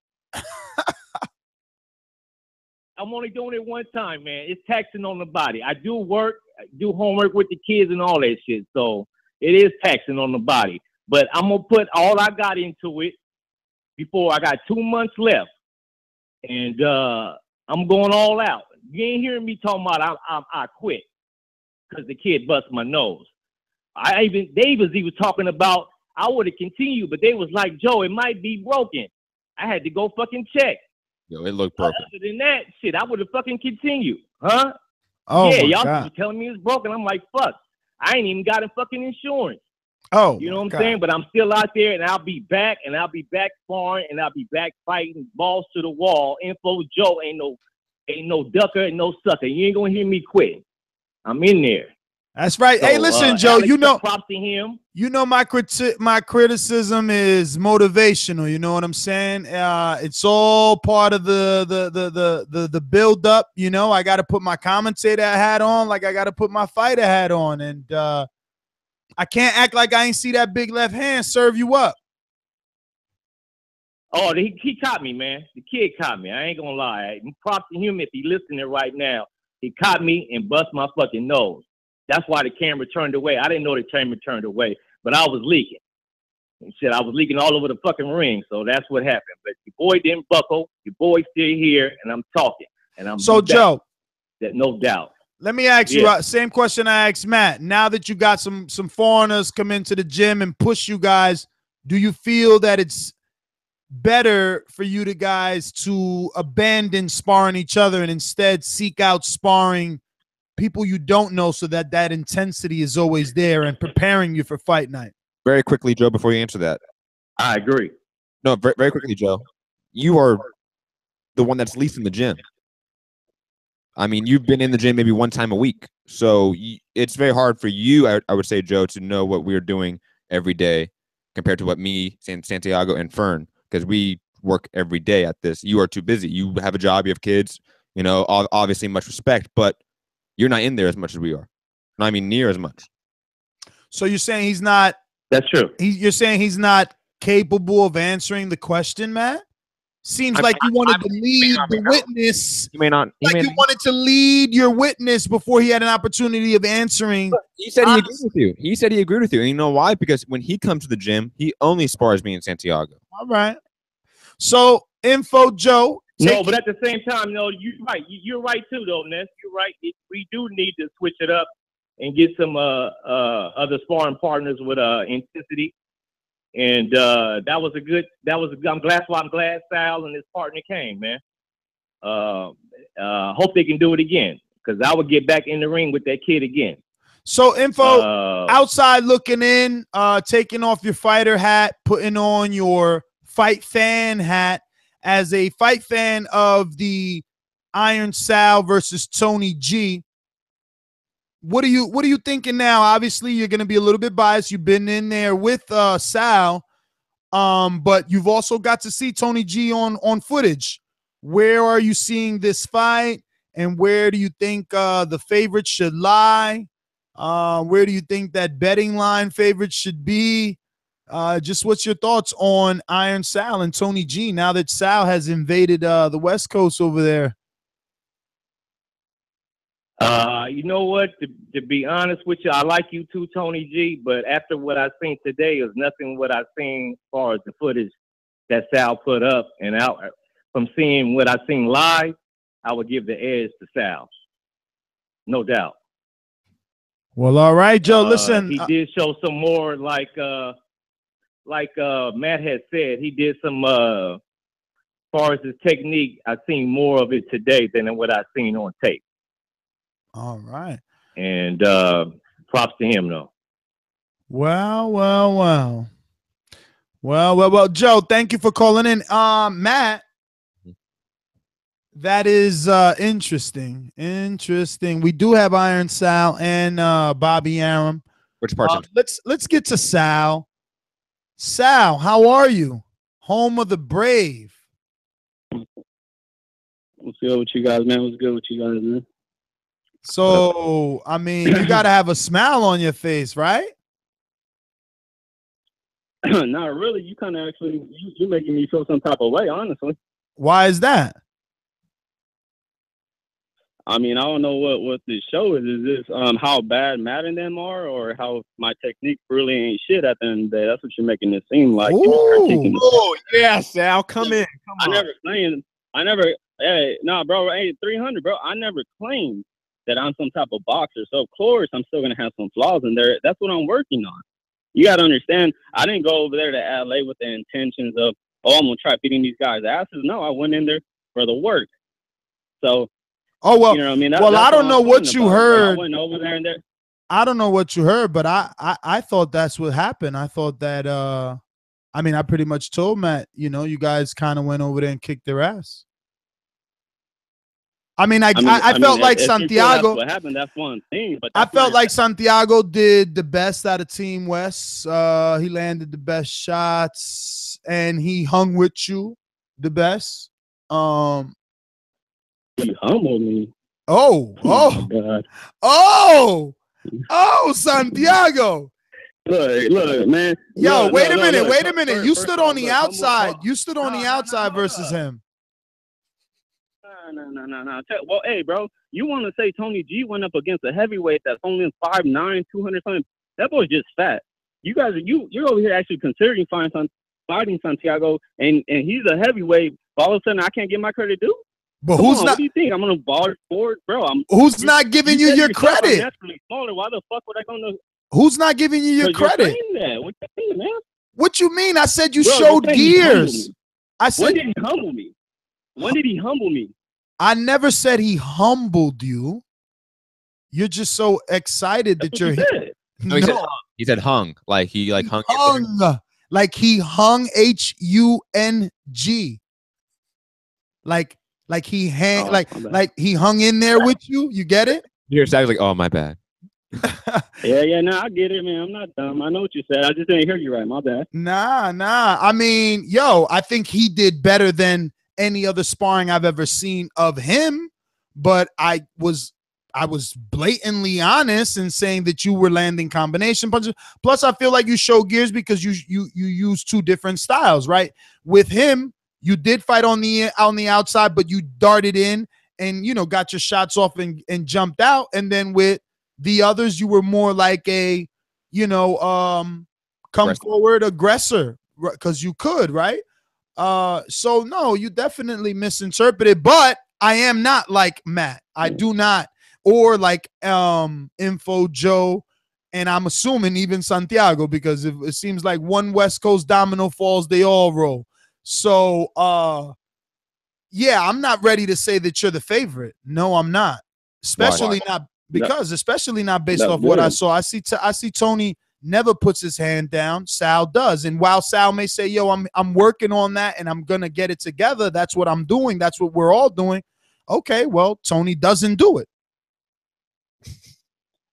I'm only doing it one time, man. It's taxing on the body. I do work, I do homework with the kids and all that shit. So it is taxing on the body. But I'm going to put all I got into it before I got 2 months left. And I'm going all out. You ain't hearing me talking about I quit because the kid bust my nose. They was even talking about I would have continued, but they was like, Joe, it might be broken. I had to go fucking check. Yo, it looked broken. Other than that, shit, I would have fucking continued, huh? Oh, yeah, my y'all God. was telling me it's broken. I'm like, fuck, I ain't even got a fucking insurance. Oh, you know what God. I'm saying? But I'm still out there, and I'll be back, sparring, and I'll be back fighting balls to the wall. Info Joe ain't no ducker and no sucker. You ain't gonna hear me quit. I'm in there. That's right. So, hey, listen, Joe. Alex, You know, props to him. You know, my criticism is motivational. You know what I'm saying? It's all part of the build up. You know, I got to put my commentator hat on, like I got to put my fighter hat on, and I can't act like I ain't see that big left hand serve you up. Oh, he caught me, man. The kid caught me. I ain't gonna lie. Props to him if he listening right now. He caught me and bust my fucking nose. That's why the camera turned away. I didn't know the camera turned away, but I was leaking. And shit, I was leaking all over the fucking ring. So that's what happened. But your boy didn't buckle. Your boy's still here, and I'm talking. And I'm so Joe. That no doubt. Let me ask you, same question I asked Matt. Now that you got some foreigners come into the gym and push you guys, do you feel that it's better for you to guys to abandon sparring each other and instead seek out sparring people you don't know so that that intensity is always there and preparing you for fight night? Very quickly, Joe, before you answer that. I agree. No, very, very quickly, Joe. You are the one that's least in the gym. I mean, you've been in the gym maybe one time a week. So it's very hard for you, I would say, Joe, to know what we're doing every day compared to what me, Santiago, and Fern, because we work every day at this. You are too busy. You have a job. You have kids. You know, obviously much respect, but you're not in there as much as we are. I mean, near as much. So you're saying he's not. That's true. You're saying he's not capable of answering the question, Matt? Seems like you wanted to lead the witness. You may not. You wanted to lead your witness before he had an opportunity of answering. He said he agreed with you. He said he agreed with you. And you know why? Because when he comes to the gym, he only spars me and Santiago. All right. So, Info Joe. No, but at the same time, no, you're right. You're right too, though, Ness. You're right. We do need to switch it up and get some other sparring partners with intensity. And I'm glad Sal and his partner came, man. Hope they can do it again, because I would get back in the ring with that kid again. So, Info, outside looking in, taking off your fighter hat, putting on your fight fan hat. As a fight fan of the Iron Sal versus Tony G, what are you thinking now? Obviously, you're going to be a little bit biased. You've been in there with Sal, but you've also got to see Tony G on footage. Where are you seeing this fight, and where do you think the favorite should lie? Where do you think that betting line favorite should be? Just what's your thoughts on Iron Sal and Tony G now that Sal has invaded the West Coast over there? You know what? To be honest with you, I like you too, Tony G. But after what I've seen today, is nothing what I've seen as far as the footage that Sal put up. And out from seeing what I've seen live, I would give the edge to Sal, no doubt. Well, all right, Joe. Listen, he did show some more like Matt had said, he did some as far as his technique, I've seen more of it today than what I've seen on tape. All right. And props to him though. Well, Joe, thank you for calling in. Matt, that is interesting. We do have Iron Sal and Bobby Aram. Which part? Let's get to Sal. Sal, how are you? Home of the brave. What's good with you guys, man? What's good with you guys, man? So, I mean, you got to have a smile on your face, right? Not really. You kind of actually, you're making me feel some type of way, honestly. Why is that? I mean, I don't know what this show is. Is this how bad Matt and them are, or how my technique really ain't shit at the end of the day? That's what you're making it seem like. Oh, yeah, Sal, come in. I never claimed. Hey, nah, bro. Hey, 300, bro. I never claimed that I'm some type of boxer. So of course, I'm still gonna have some flaws in there. That's what I'm working on. You got to understand, I didn't go over there to LA with the intentions of, I'm going to try beating these guys' asses. No, I went in there for the work. So, you know what I mean? I don't know what you heard. I went over there and there. I don't know what you heard, but I thought that's what happened. I thought that, I mean, I pretty much told Matt, you know, you guys kind of went over there and kicked their ass. I felt like Santiago. What happened? That's one thing. But I felt like Santiago did the best out of Team West. He landed the best shots, and he hung with you the best. He humbled me. Oh my God. Santiago. Look, man. Yo, wait a minute. You stood on the outside. You stood on the outside versus him. No. Well, hey, bro, you want to say Tony G went up against a heavyweight that's only 5'9", 200 something? That boy's just fat. You guys, you're over here actually considering fighting Santiago, and he's a heavyweight. All of a sudden, I can't get my credit due. But who's not? What do you think? I'm gonna ball forward, bro? Who's not giving you your credit? I'm naturally smaller. Why the fuck would I go to? Who's not giving you your credit? What you mean, man? What you mean? I said you showed gears. I said. When did he humble me? When did he humble me? I never said he humbled you. You're just so excited that you're here. No, he said hung. Like he hung. Like he hung HUNG. Like he he hung in there with you. You get it? Your Sal's like, oh, my bad. Yeah, no, I get it, man. I'm not dumb. I know what you said. I just didn't hear you right. My bad. Nah. I mean, I think he did better than any other sparring I've ever seen of him, but I was blatantly honest in saying that you were landing combination punches. Plus, I feel like you show gears because you use two different styles, right? With him, you did fight on the outside, but you darted in and got your shots off and jumped out. And then with the others, you were more like a come forward aggressor because you could, right? So no, you definitely misinterpreted, but I am not like Matt. I do not, or like Info Joe, and I'm assuming even Santiago, because it seems like one West Coast domino falls, they all roll. So yeah, I'm not ready to say that you're the favorite. No, I'm not. Especially not based off what I saw. I see Tony never puts his hand down. Sal does. And while Sal may say, yo, I'm working on that and I'm going to get it together, that's what I'm doing. That's what we're all doing. Okay, well, Tony doesn't do it.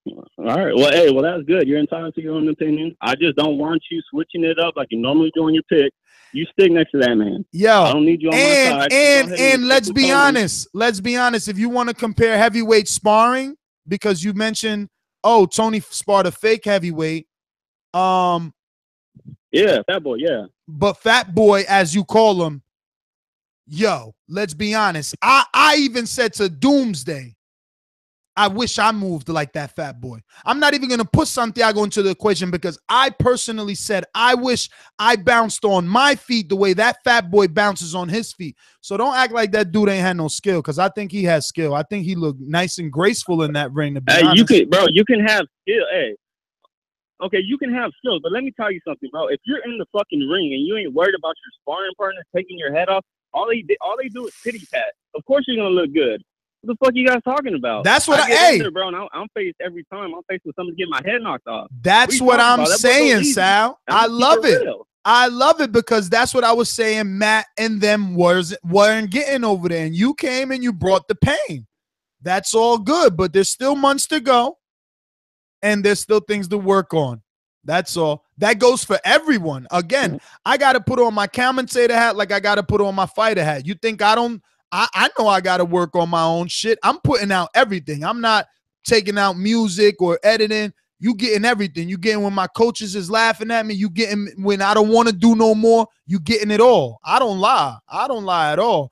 All right. Well, hey, that's good. You're entitled to your own opinion. I just don't want you switching it up like you normally do on your pick. You stick next to that man. Yo, I don't need you on my side. And let's be honest. Let's be honest. If you want to compare heavyweight sparring, because you mentioned, Tony sparred a fake heavyweight. Yeah, Fat Boy, yeah. But Fat Boy, as you call him, yo, let's be honest. I even said to Doomsday, I wish I moved like that Fat Boy. I'm not even going to put Santiago into the equation because I personally said I wish I bounced on my feet the way that Fat Boy bounces on his feet. So don't act like that dude ain't had no skill, because I think he has skill. I think he looked nice and graceful in that ring. To be honest. You can have skill. Hey, Okay, you can have skills, but let me tell you something, bro. If you're in the fucking ring and you ain't worried about your sparring partner taking your head off, all they do is pity pat. Of course you're gonna look good. What the fuck you guys talking about? That's what I get hey, in there, bro. And I'm faced every time. I'm faced with somebody getting my head knocked off. That's what I'm saying, Sal. I love it. I love it because that's what I was saying. Matt and them weren't getting over there, and you came and you brought the pain. That's all good, but there's still months to go. And there's still things to work on. That's all. That goes for everyone. Again, I got to put on my commentator hat like I got to put on my fighter hat. You think I don't? I know I got to work on my own shit. I'm putting out everything. I'm not taking out music or editing. You getting everything. You getting when my coaches is laughing at me. You getting when I don't want to do no more. You getting it all. I don't lie. I don't lie at all.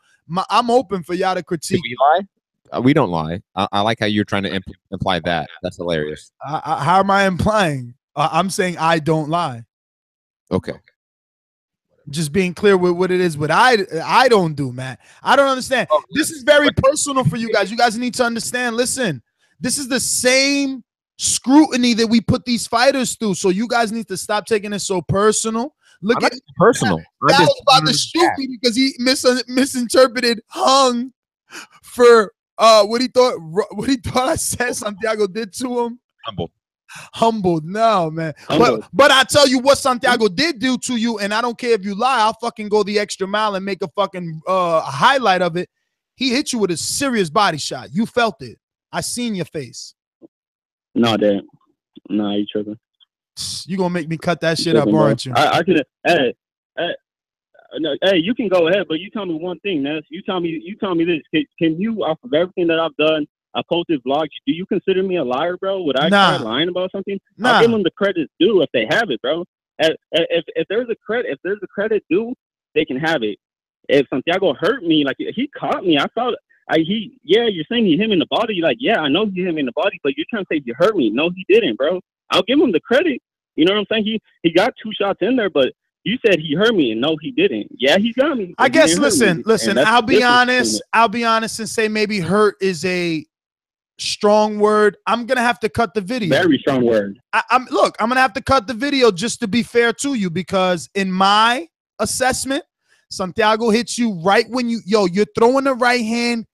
I'm open for y'all to critique. Do we lie? We don't lie. I like how you're trying to imply that. That's hilarious. How am I implying? I'm saying I don't lie. Okay. Just being clear with what it is, but I don't do, Matt. I don't understand. Oh, this is very personal for you guys. You guys need to understand. Listen, this is the same scrutiny that we put these fighters through. So you guys need to stop taking it so personal. Look at personal. That was about to shoot me because he misinterpreted hung for what he thought I said Santiago did to him. Humbled. No, man. But I tell you what Santiago did do to you, and I don't care if you lie. I'll fucking go the extra mile and make a fucking highlight of it. He hit you with a serious body shot. You felt it. I seen your face. No, Dad. No, you tripping. You gonna make me cut that shit up, aren't you? I can. Hey, you can go ahead, but you tell me one thing, Ness. You tell me this. Can you, off of everything that I've done, I posted vlogs. Do you consider me a liar, bro? Would I try lying about something? I'll give them the credit due if they have it, bro. If there's a credit due, they can have it. If Santiago hurt me, like he caught me, I felt. You're saying he hit me in the body. Like, yeah, I know he hit me in the body, but you're trying to say he hurt me. No, he didn't, bro. I'll give him the credit. You know what I'm saying? He got 2 shots in there, but you said he hurt me, and no, he didn't. Yeah, he got me. I guess. Listen. I'll be honest and say maybe hurt is a strong word. I'm gonna have to cut the video. Very strong word. I'm gonna have to cut the video just to be fair to you, because in my assessment, Santiago hits you right when you're throwing the right hand,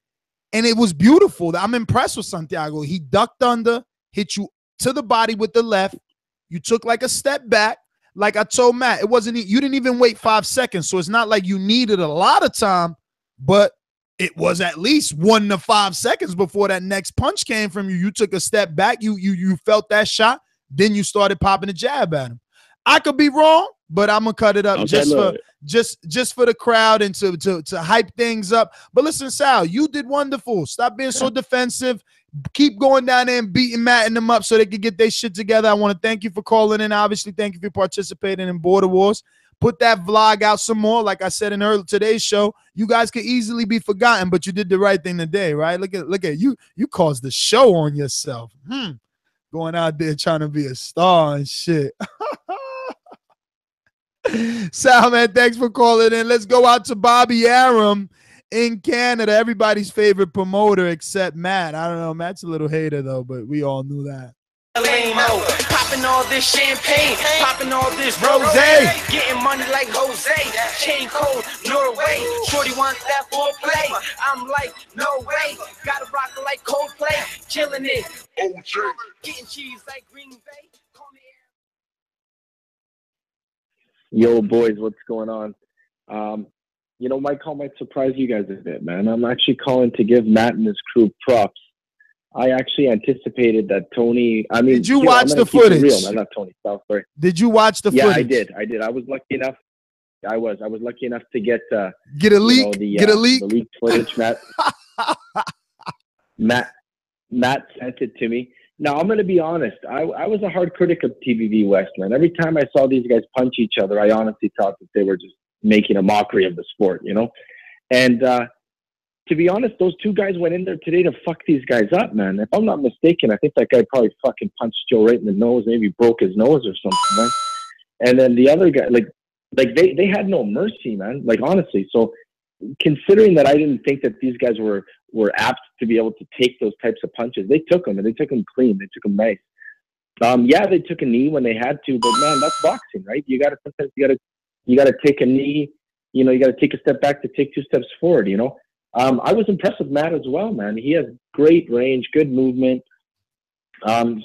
and it was beautiful. I'm impressed with Santiago. He ducked under, hit you to the body with the left. You took like a step back. Like I told Matt, you didn't even wait 5 seconds. So it's not like you needed a lot of time, but it was at least 1 to 5 seconds before that next punch came from you. You took a step back. You felt that shot. Then you started popping a jab at him. I could be wrong, but I'm gonna cut it up just for the crowd and to hype things up. But listen, Sal, you did wonderful. Stop being so defensive. Keep going down there and beating Matt and them up so they can get their shit together. I want to thank you for calling in. Obviously, thank you for participating in Border Wars. Put that vlog out some more. Like I said in today's show, you guys could easily be forgotten, but you did the right thing today, right? Look at you. You caused the show on yourself. Going out there trying to be a star and shit. Sal, man, thanks for calling in. Let's go out to Bobby Aram in Canada, everybody's favorite promoter except Matt. I don't know. Matt's a little hater, though, but we all knew that. Popping all this champagne, popping all this rosé, getting money like Jose, chain code, Norway. Shorty wants that foreplay. I'm like, no way. Gotta rock it like Coldplay, killing it. OJ, getting cheese like Green Bay. Yo, boys, what's going on? My call might surprise you guys a bit, man. I'm actually calling to give Matt and his crew props. I actually anticipated that Tony. Did you watch the footage? Real, man, not Tony. Sorry. Did you watch the footage? Yeah, I did. I was lucky enough. I was lucky enough to get a leak. Get a leak. The leaked footage, Matt. Matt sent it to me. Now, I'm going to be honest. I was a hard critic of TBV West, man. Every time I saw these guys punch each other, I honestly thought that they were just making a mockery of the sport, And to be honest, those 2 guys went in there today to fuck these guys up, man. If I'm not mistaken, I think that guy probably fucking punched Joe right in the nose, maybe broke his nose or something, man. And then the other guy, like they had no mercy, man. Like, honestly. So considering that I didn't think that these guys were apt to be able to take those types of punches, they took them, and they took them clean. They took them nice. Yeah, they took a knee when they had to, but man, that's boxing, right? Sometimes you gotta take a knee. You know, you gotta take a step back to take 2 steps forward. You know, I was impressed with Matt as well, man. He has great range, good movement.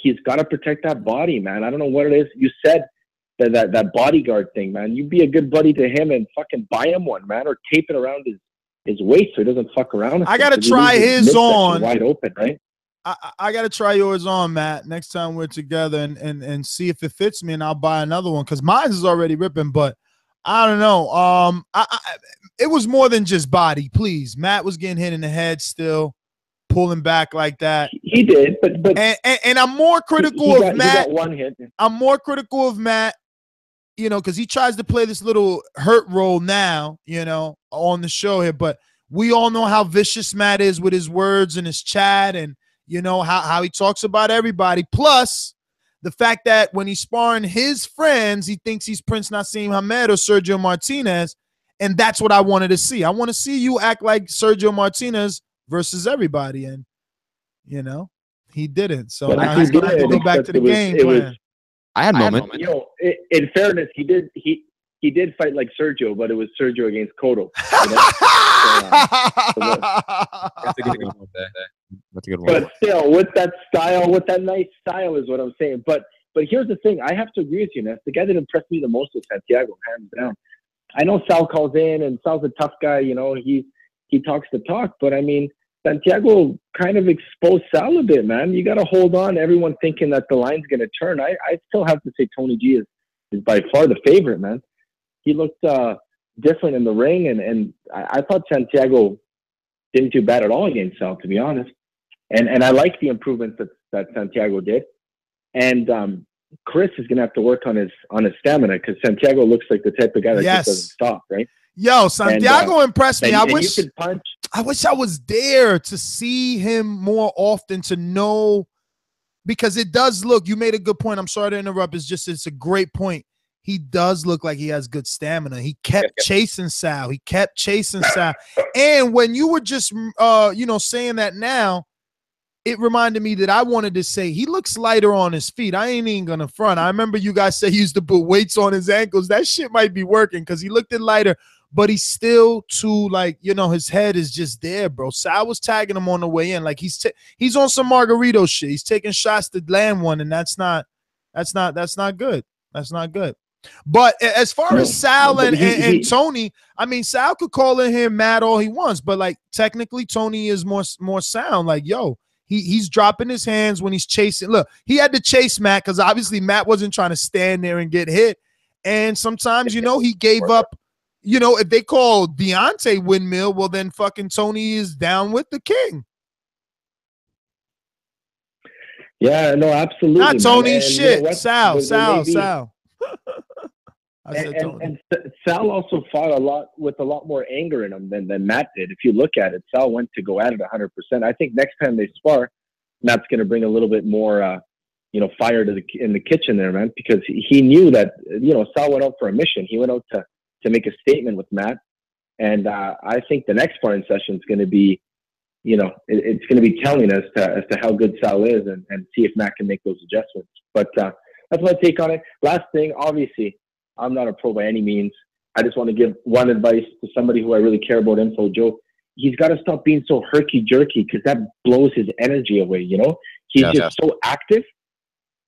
He's got to protect that body, man. I don't know what it is. You said that bodyguard thing, man. You be a good buddy to him and fucking buy him one, man, or tape it around his waist so he doesn't fuck around. I gotta try his on wide open, right? I gotta try yours on, Matt, next time we're together and see if it fits me, and I'll buy another one because mine is already ripping. But I don't know. It was more than just body. Please, Matt was getting hit in the head still, pulling back like that. He did, but and I'm more critical of Matt. He got one hit. I'm more critical of Matt, you know, because he tries to play this little hurt role now, you know, on the show here. But we all know how vicious Matt is with his words and his chat, and you know how he talks about everybody. Plus, the fact that when he's sparring his friends, he thinks he's Prince Nassim Hamed or Sergio Martinez, and that's what I wanted to see. I want to see you act like Sergio Martinez versus everybody, and you know he didn't. So now he's gonna have to go back to the game plan. I had moments. You know, in fairness, he did fight like Sergio, but it was Sergio against Cotto. You know? That's a good one. That's a good one. But still, with that style, with that nice style, is what I'm saying. But here's the thing: I have to agree with you, Ness. The guy that impressed me the most was Santiago, hands down. I know Sal calls in, and Sal's a tough guy. You know, he talks the talk, but I mean, Santiago kind of exposed Sal a bit, man. You got to hold on. Everyone thinking that the line's going to turn. I still have to say Tony G is by far the favorite, man. He looked different in the ring, and I thought Santiago didn't do bad at all against Sal, to be honest. And I like the improvements that Santiago did. And Chris is going to have to work on his stamina because Santiago looks like the type of guy that just doesn't stop, right? Yo, Santiago impressed me. I wish you could punch. I wish I was there to see him more often, to know, because it does look, you made a good point. I'm sorry to interrupt. It's a great point. He does look like he has good stamina. He kept chasing Sal. And when you were just, saying that now, it reminded me that I wanted to say he looks lighter on his feet. I ain't even going to front. I remember you guys say he used to put weights on his ankles. That shit might be working because he looked lighter, but he's still too, his head is just there, bro. Sal was tagging him on the way in. Like he's on some Margarito shit. He's taking shots to land one, and that's not good. That's not good. But as far as Sal and Tony, I mean, Sal could call in here mad all he wants, but like technically Tony is more sound. Like, yo, he's dropping his hands when he's chasing. Look, he had to chase Matt because obviously Matt wasn't trying to stand there and get hit. And sometimes, he gave up. If they call Deontay windmill, well, then fucking Tony is down with the king. Yeah, no, absolutely. Not Tony, shit. You know Sal. And Sal also fought with a lot more anger in him than Matt did. If you look at it, Sal went to go at it 100%. I think next time they spar, Matt's going to bring a little bit more, fire in the kitchen there, man, because he knew that, Sal went out for a mission. He went out to make a statement with Matt. And I think the next sparring session is going to be, it's going to be telling as to how good Sal is and see if Matt can make those adjustments. But that's my take on it. Last thing, obviously, I'm not a pro by any means. I just want to give one advice to somebody who I really care about, Info Joe. He's got to stop being so herky-jerky because that blows his energy away, He's so active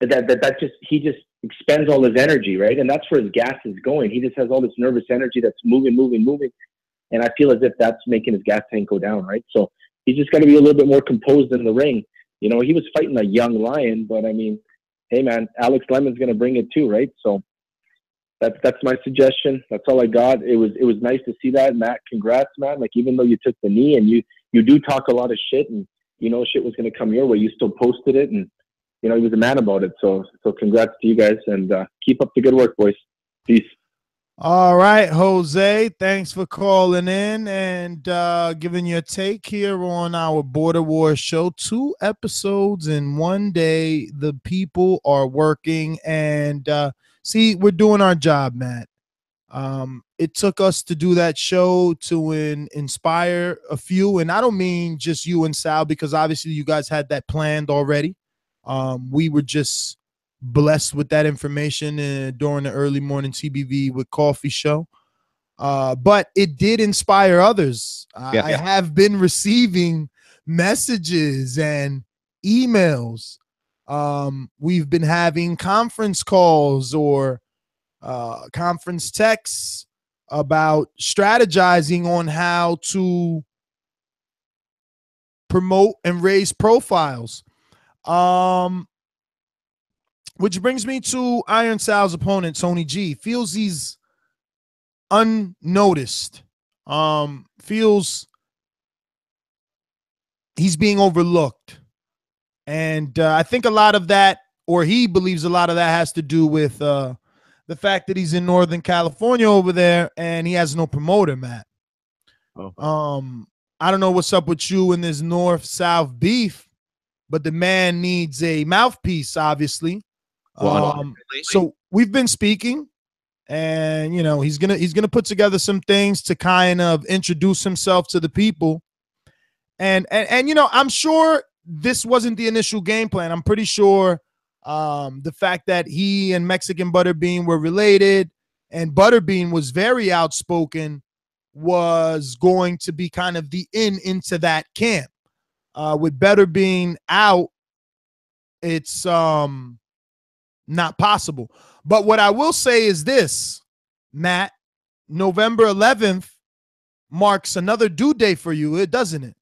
that he just expends all his energy, right? And that's where his gas is going. He just has all this nervous energy that's moving. And I feel as if that's making his gas tank go down, right? So he's just got to be a little bit more composed in the ring. He was fighting a young lion, but I mean, hey, man, Alex Lemon's going to bring it too, right? So that's my suggestion. That's all I got. It was nice to see that, Matt. Congrats, man. Like, even though you took the knee and you do talk a lot of shit, and shit was going to come your way, you still posted it, and he was a man about it. So congrats to you guys, and keep up the good work, boys. Peace. All right, Jose, thanks for calling in and giving your take here on our Border Wars show. 2 episodes in one day. The people are working, and see, we're doing our job, Matt. It took us to do that show to inspire a few, and I don't mean just you and Sal, because obviously you guys had that planned already. We were just blessed with that information during the early morning TBV with Coffee show. But it did inspire others. I have been receiving messages and emails. We've been having conference calls or conference texts about strategizing on how to promote and raise profiles. Which brings me to Iron Sal's opponent, Tony G. Feels he's unnoticed. Feels he's being overlooked. And I think a lot of that, or he believes a lot of that, has to do with the fact that he's in Northern California over there and he has no promoter, Matt. I don't know what's up with you in this North-South beef, but the man needs a mouthpiece, obviously. So we've been speaking, and you know he's gonna put together some things to kind of introduce himself to the people, and you know I'm sure this wasn't the initial game plan. I'm pretty sure the fact that he and Mexican Butterbean were related, and Butterbean was very outspoken, was going to be kind of the into that camp. With Butterbean out, it's not possible. But what I will say is this, Matt, November 11th marks another due date for you, doesn't it?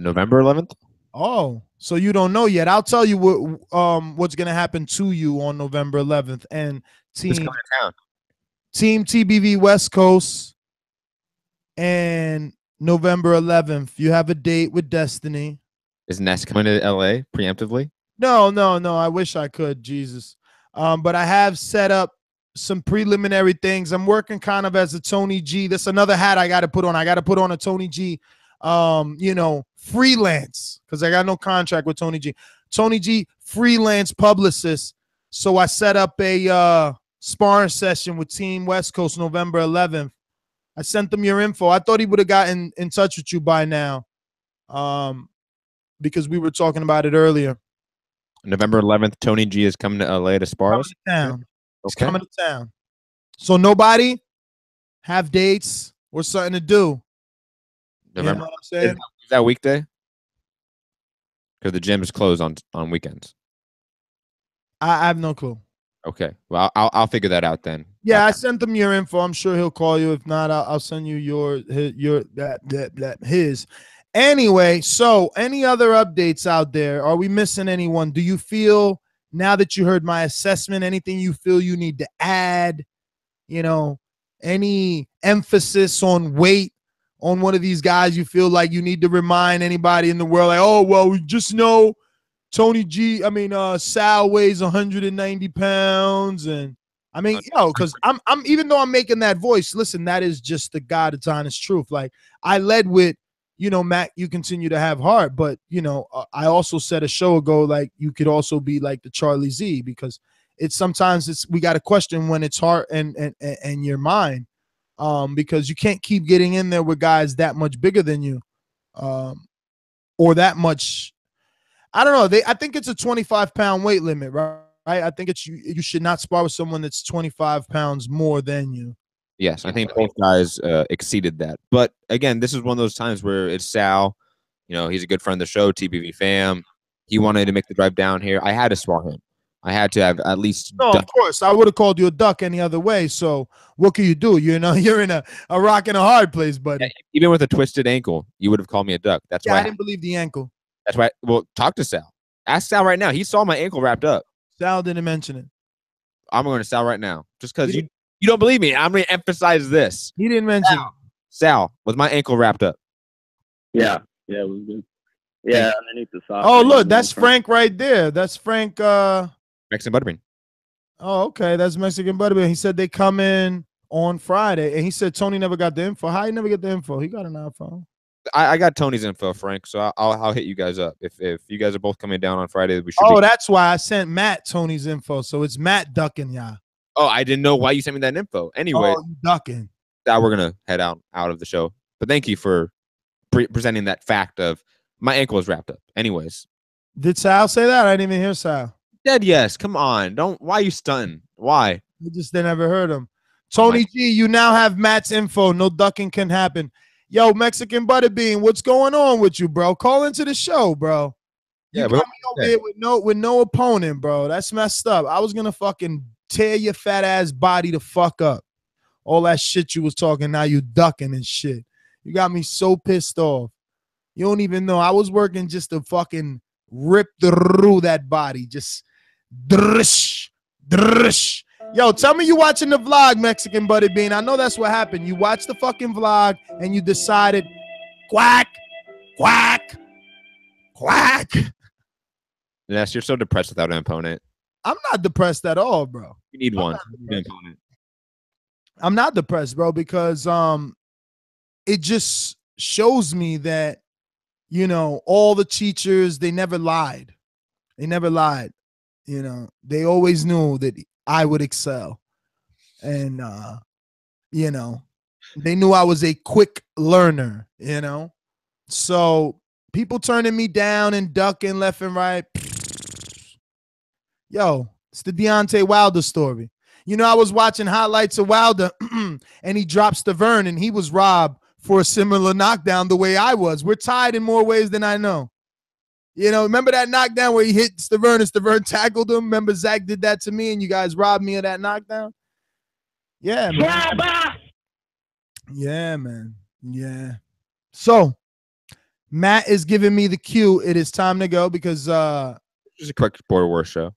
November 11th? Oh, so you don't know yet. I'll tell you what's going to happen to you on November 11th. And Team TBV West Coast and November 11th, you have a date with Destiny. Is Ness coming to LA preemptively? No. I wish I could, Jesus. But I have set up some preliminary things. I'm working kind of as a Tony G. That's another hat I got to put on. I got to put on a Tony G, freelance, because I got no contract with Tony G. Tony G, freelance publicist. So I set up a sparring session with Team West Coast November 11th. I sent them your info. I thought he would have gotten in touch with you by now, because we were talking about it earlier. November 11th, Tony G is coming to LA to spar us. He's coming to town. So nobody have dates or something to do. November. You know what I'm saying? Is that weekday? Because the gym is closed on weekends. I have no clue. Okay. Well, I'll figure that out then. Yeah, I sent him your info. I'm sure he'll call you. If not, I'll send you his. Anyway, so any other updates out there? Are we missing anyone? Do you feel, now that you heard my assessment, anything you feel you need to add? You know, any emphasis on weight on one of these guys you feel like you need to remind anybody in the world? Like, oh, well, we just know Sal weighs 190 pounds. And I mean, because I'm even though I'm making that voice, listen, that is just the God, it's honest truth. Like, I led with, Matt, you continue to have heart, but I also said a show ago, like, you could also be like the Charlie Z, because we got to question when it's heart and your mind, because you can't keep getting in there with guys that much bigger than you, or that much. I don't know. I think it's a 25-pound weight limit, right? I think you should not spar with someone that's 25 pounds more than you. Yes, I think both guys exceeded that. But again, this is one of those times where it's Sal. He's a good friend of the show, TBV fam. He wanted to make the drive down here. I had to spar him. I had to have at least. No, of course. I would have called you a duck any other way. So what can you do? You're in a rock and a hard place, buddy. Yeah, even with a twisted ankle, you would have called me a duck. That's why I didn't believe the ankle. That's why. Well, talk to Sal. Ask Sal right now. He saw my ankle wrapped up. Sal didn't mention it. I'm going to Sal right now, just because you don't believe me. I'm going to emphasize this. He didn't mention it. Sal, was my ankle wrapped up? Yeah, it was good. Yeah, underneath the sock. Oh, look, that's Frank right there. That's Frank. Mexican Butterbean. Oh, okay, that's Mexican Butterbean. He said they come in on Friday, and he said Tony never got the info. How he never get the info? He got an iPhone. I got Tony's info, Frank. So I'll hit you guys up if you guys are both coming down on Friday. We should. Oh, that's why I sent Matt Tony's info. So it's Matt ducking y'all. Oh, I didn't know why you sent me that info. Anyway, ducking. Now we're gonna head out of the show. But thank you for presenting that fact of my ankle is wrapped up. Anyways, did Sal say that? I didn't even hear Sal. Dead yes. Come on. Don't. Why you stunting? Why? You just never heard him. Tony G, you now have Matt's info. No ducking can happen. Yo, Mexican Butterbean, what's going on with you, bro? Call into the show, bro. You got me over here with no opponent, bro. That's messed up. I was gonna fucking tear your fat ass body the fuck up. All that shit you was talking, now you ducking and shit. You got me so pissed off. You don't even know. I was working just to fucking rip through that body. Just drish, drish. Yo, tell me you watching the vlog, Mexican Butterbean. I know that's what happened. You watched the fucking vlog and you decided, quack, quack, quack. Yes, you're so depressed without an opponent. I'm not depressed at all, bro. You need one. You need an opponent. I'm not depressed, bro, because it just shows me that, you know, all the teachers, they never lied. They never lied. You know, they always knew that I would excel. And, you know, they knew I was a quick learner, you know. So people turning me down and ducking left and right. Yo, it's the Deontay Wilder story. You know, I was watching highlights of Wilder and he dropped Stavern and he was robbed for a similar knockdown the way I was. We're tied in more ways than I know. You know, remember that knockdown where he hit Stavern and Stavern tackled him? Remember Zach did that to me and you guys robbed me of that knockdown? Yeah, man. Yeah, man. Yeah. So, Matt is giving me the cue. It is time to go because it's a quick Border Wars show.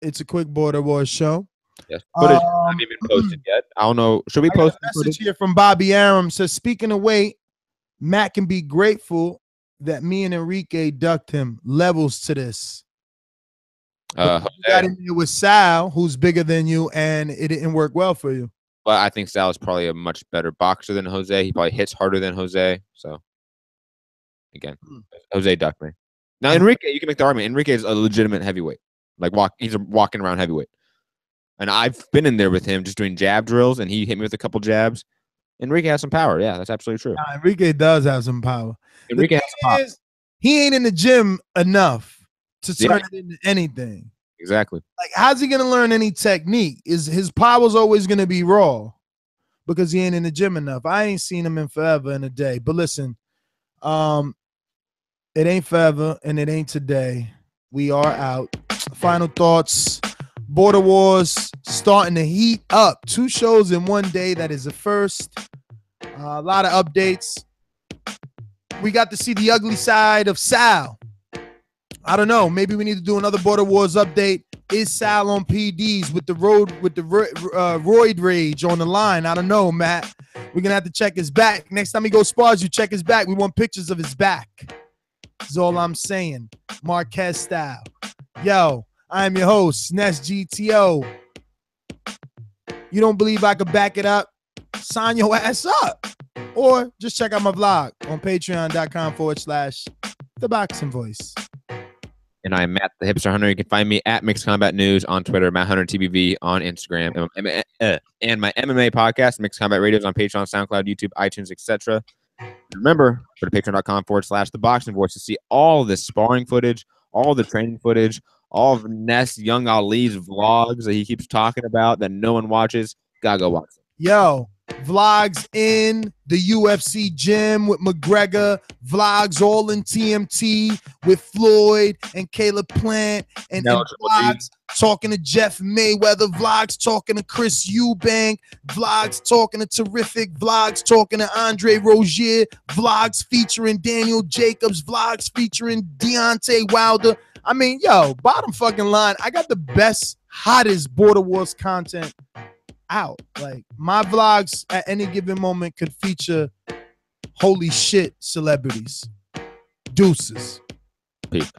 It's a quick Border Wars show. Yes, footage haven't even posted yet. I don't know. Should we post a message here from Bobby Aram? Says, speaking of weight, Matt can be grateful that me and Enrique ducked him. Levels to this. You got in there with Sal, who's bigger than you, and it didn't work well for you. Well, I think Sal is probably a much better boxer than Jose. He probably hits harder than Jose. So, again, Jose ducked me. Now, Enrique, you can make the argument. Enrique is a legitimate heavyweight. Like, he's a walking around heavyweight. And I've been in there with him just doing jab drills, and he hit me with a couple jabs. Enrique has some power. Yeah, that's absolutely true. Enrique does have some power. Enrique has some power. He ain't in the gym enough to turn it into anything. Exactly. Like, how's he gonna learn any technique? Is his power's always gonna be raw because he ain't in the gym enough. I ain't seen him in forever and a day. But listen, it ain't forever and it ain't today. We are out. Final thoughts. Border Wars starting to heat up. 2 shows in one day. That is the first. A lot of updates. We got to see the ugly side of Sal. I don't know. Maybe we need to do another Border Wars update. Is Sal on PDs with the roid rage on the line? I don't know, Matt. We're gonna have to check his back. Next time he goes spars, you check his back. We want pictures of his back. That's all I'm saying. Marquez style. Yo, I am your host, Nest GTO. You don't believe I could back it up? Sign your ass up. Or just check out my vlog on patreon.com/ThaBoxingVoice. And I am Matt the Hipster Hunter. You can find me at Mixed Combat News on Twitter, Matt Hunter TBV on Instagram, and my MMA podcast, Mixed Combat Radios, on Patreon, SoundCloud, YouTube, iTunes, etc. Remember, go to patreon.com/ThaBoxingVoice to see all this sparring footage, all the training footage, all of Ness Young Ali's vlogs that he keeps talking about that no one watches. Gotta go watch them. Yo, vlogs in the UFC gym with McGregor, vlogs all in TMT with Floyd and Caleb Plant, and vlogs talking to Jeff Mayweather, vlogs talking to Chris Eubank, vlogs talking to Terrific, vlogs talking to Andre Rozier, vlogs featuring Daniel Jacobs, vlogs featuring Deontay Wilder. I mean, yo, bottom fucking line, I got the best, hottest Border Wars content out. Like, my vlogs at any given moment could feature holy shit celebrities. Deuces. Peace.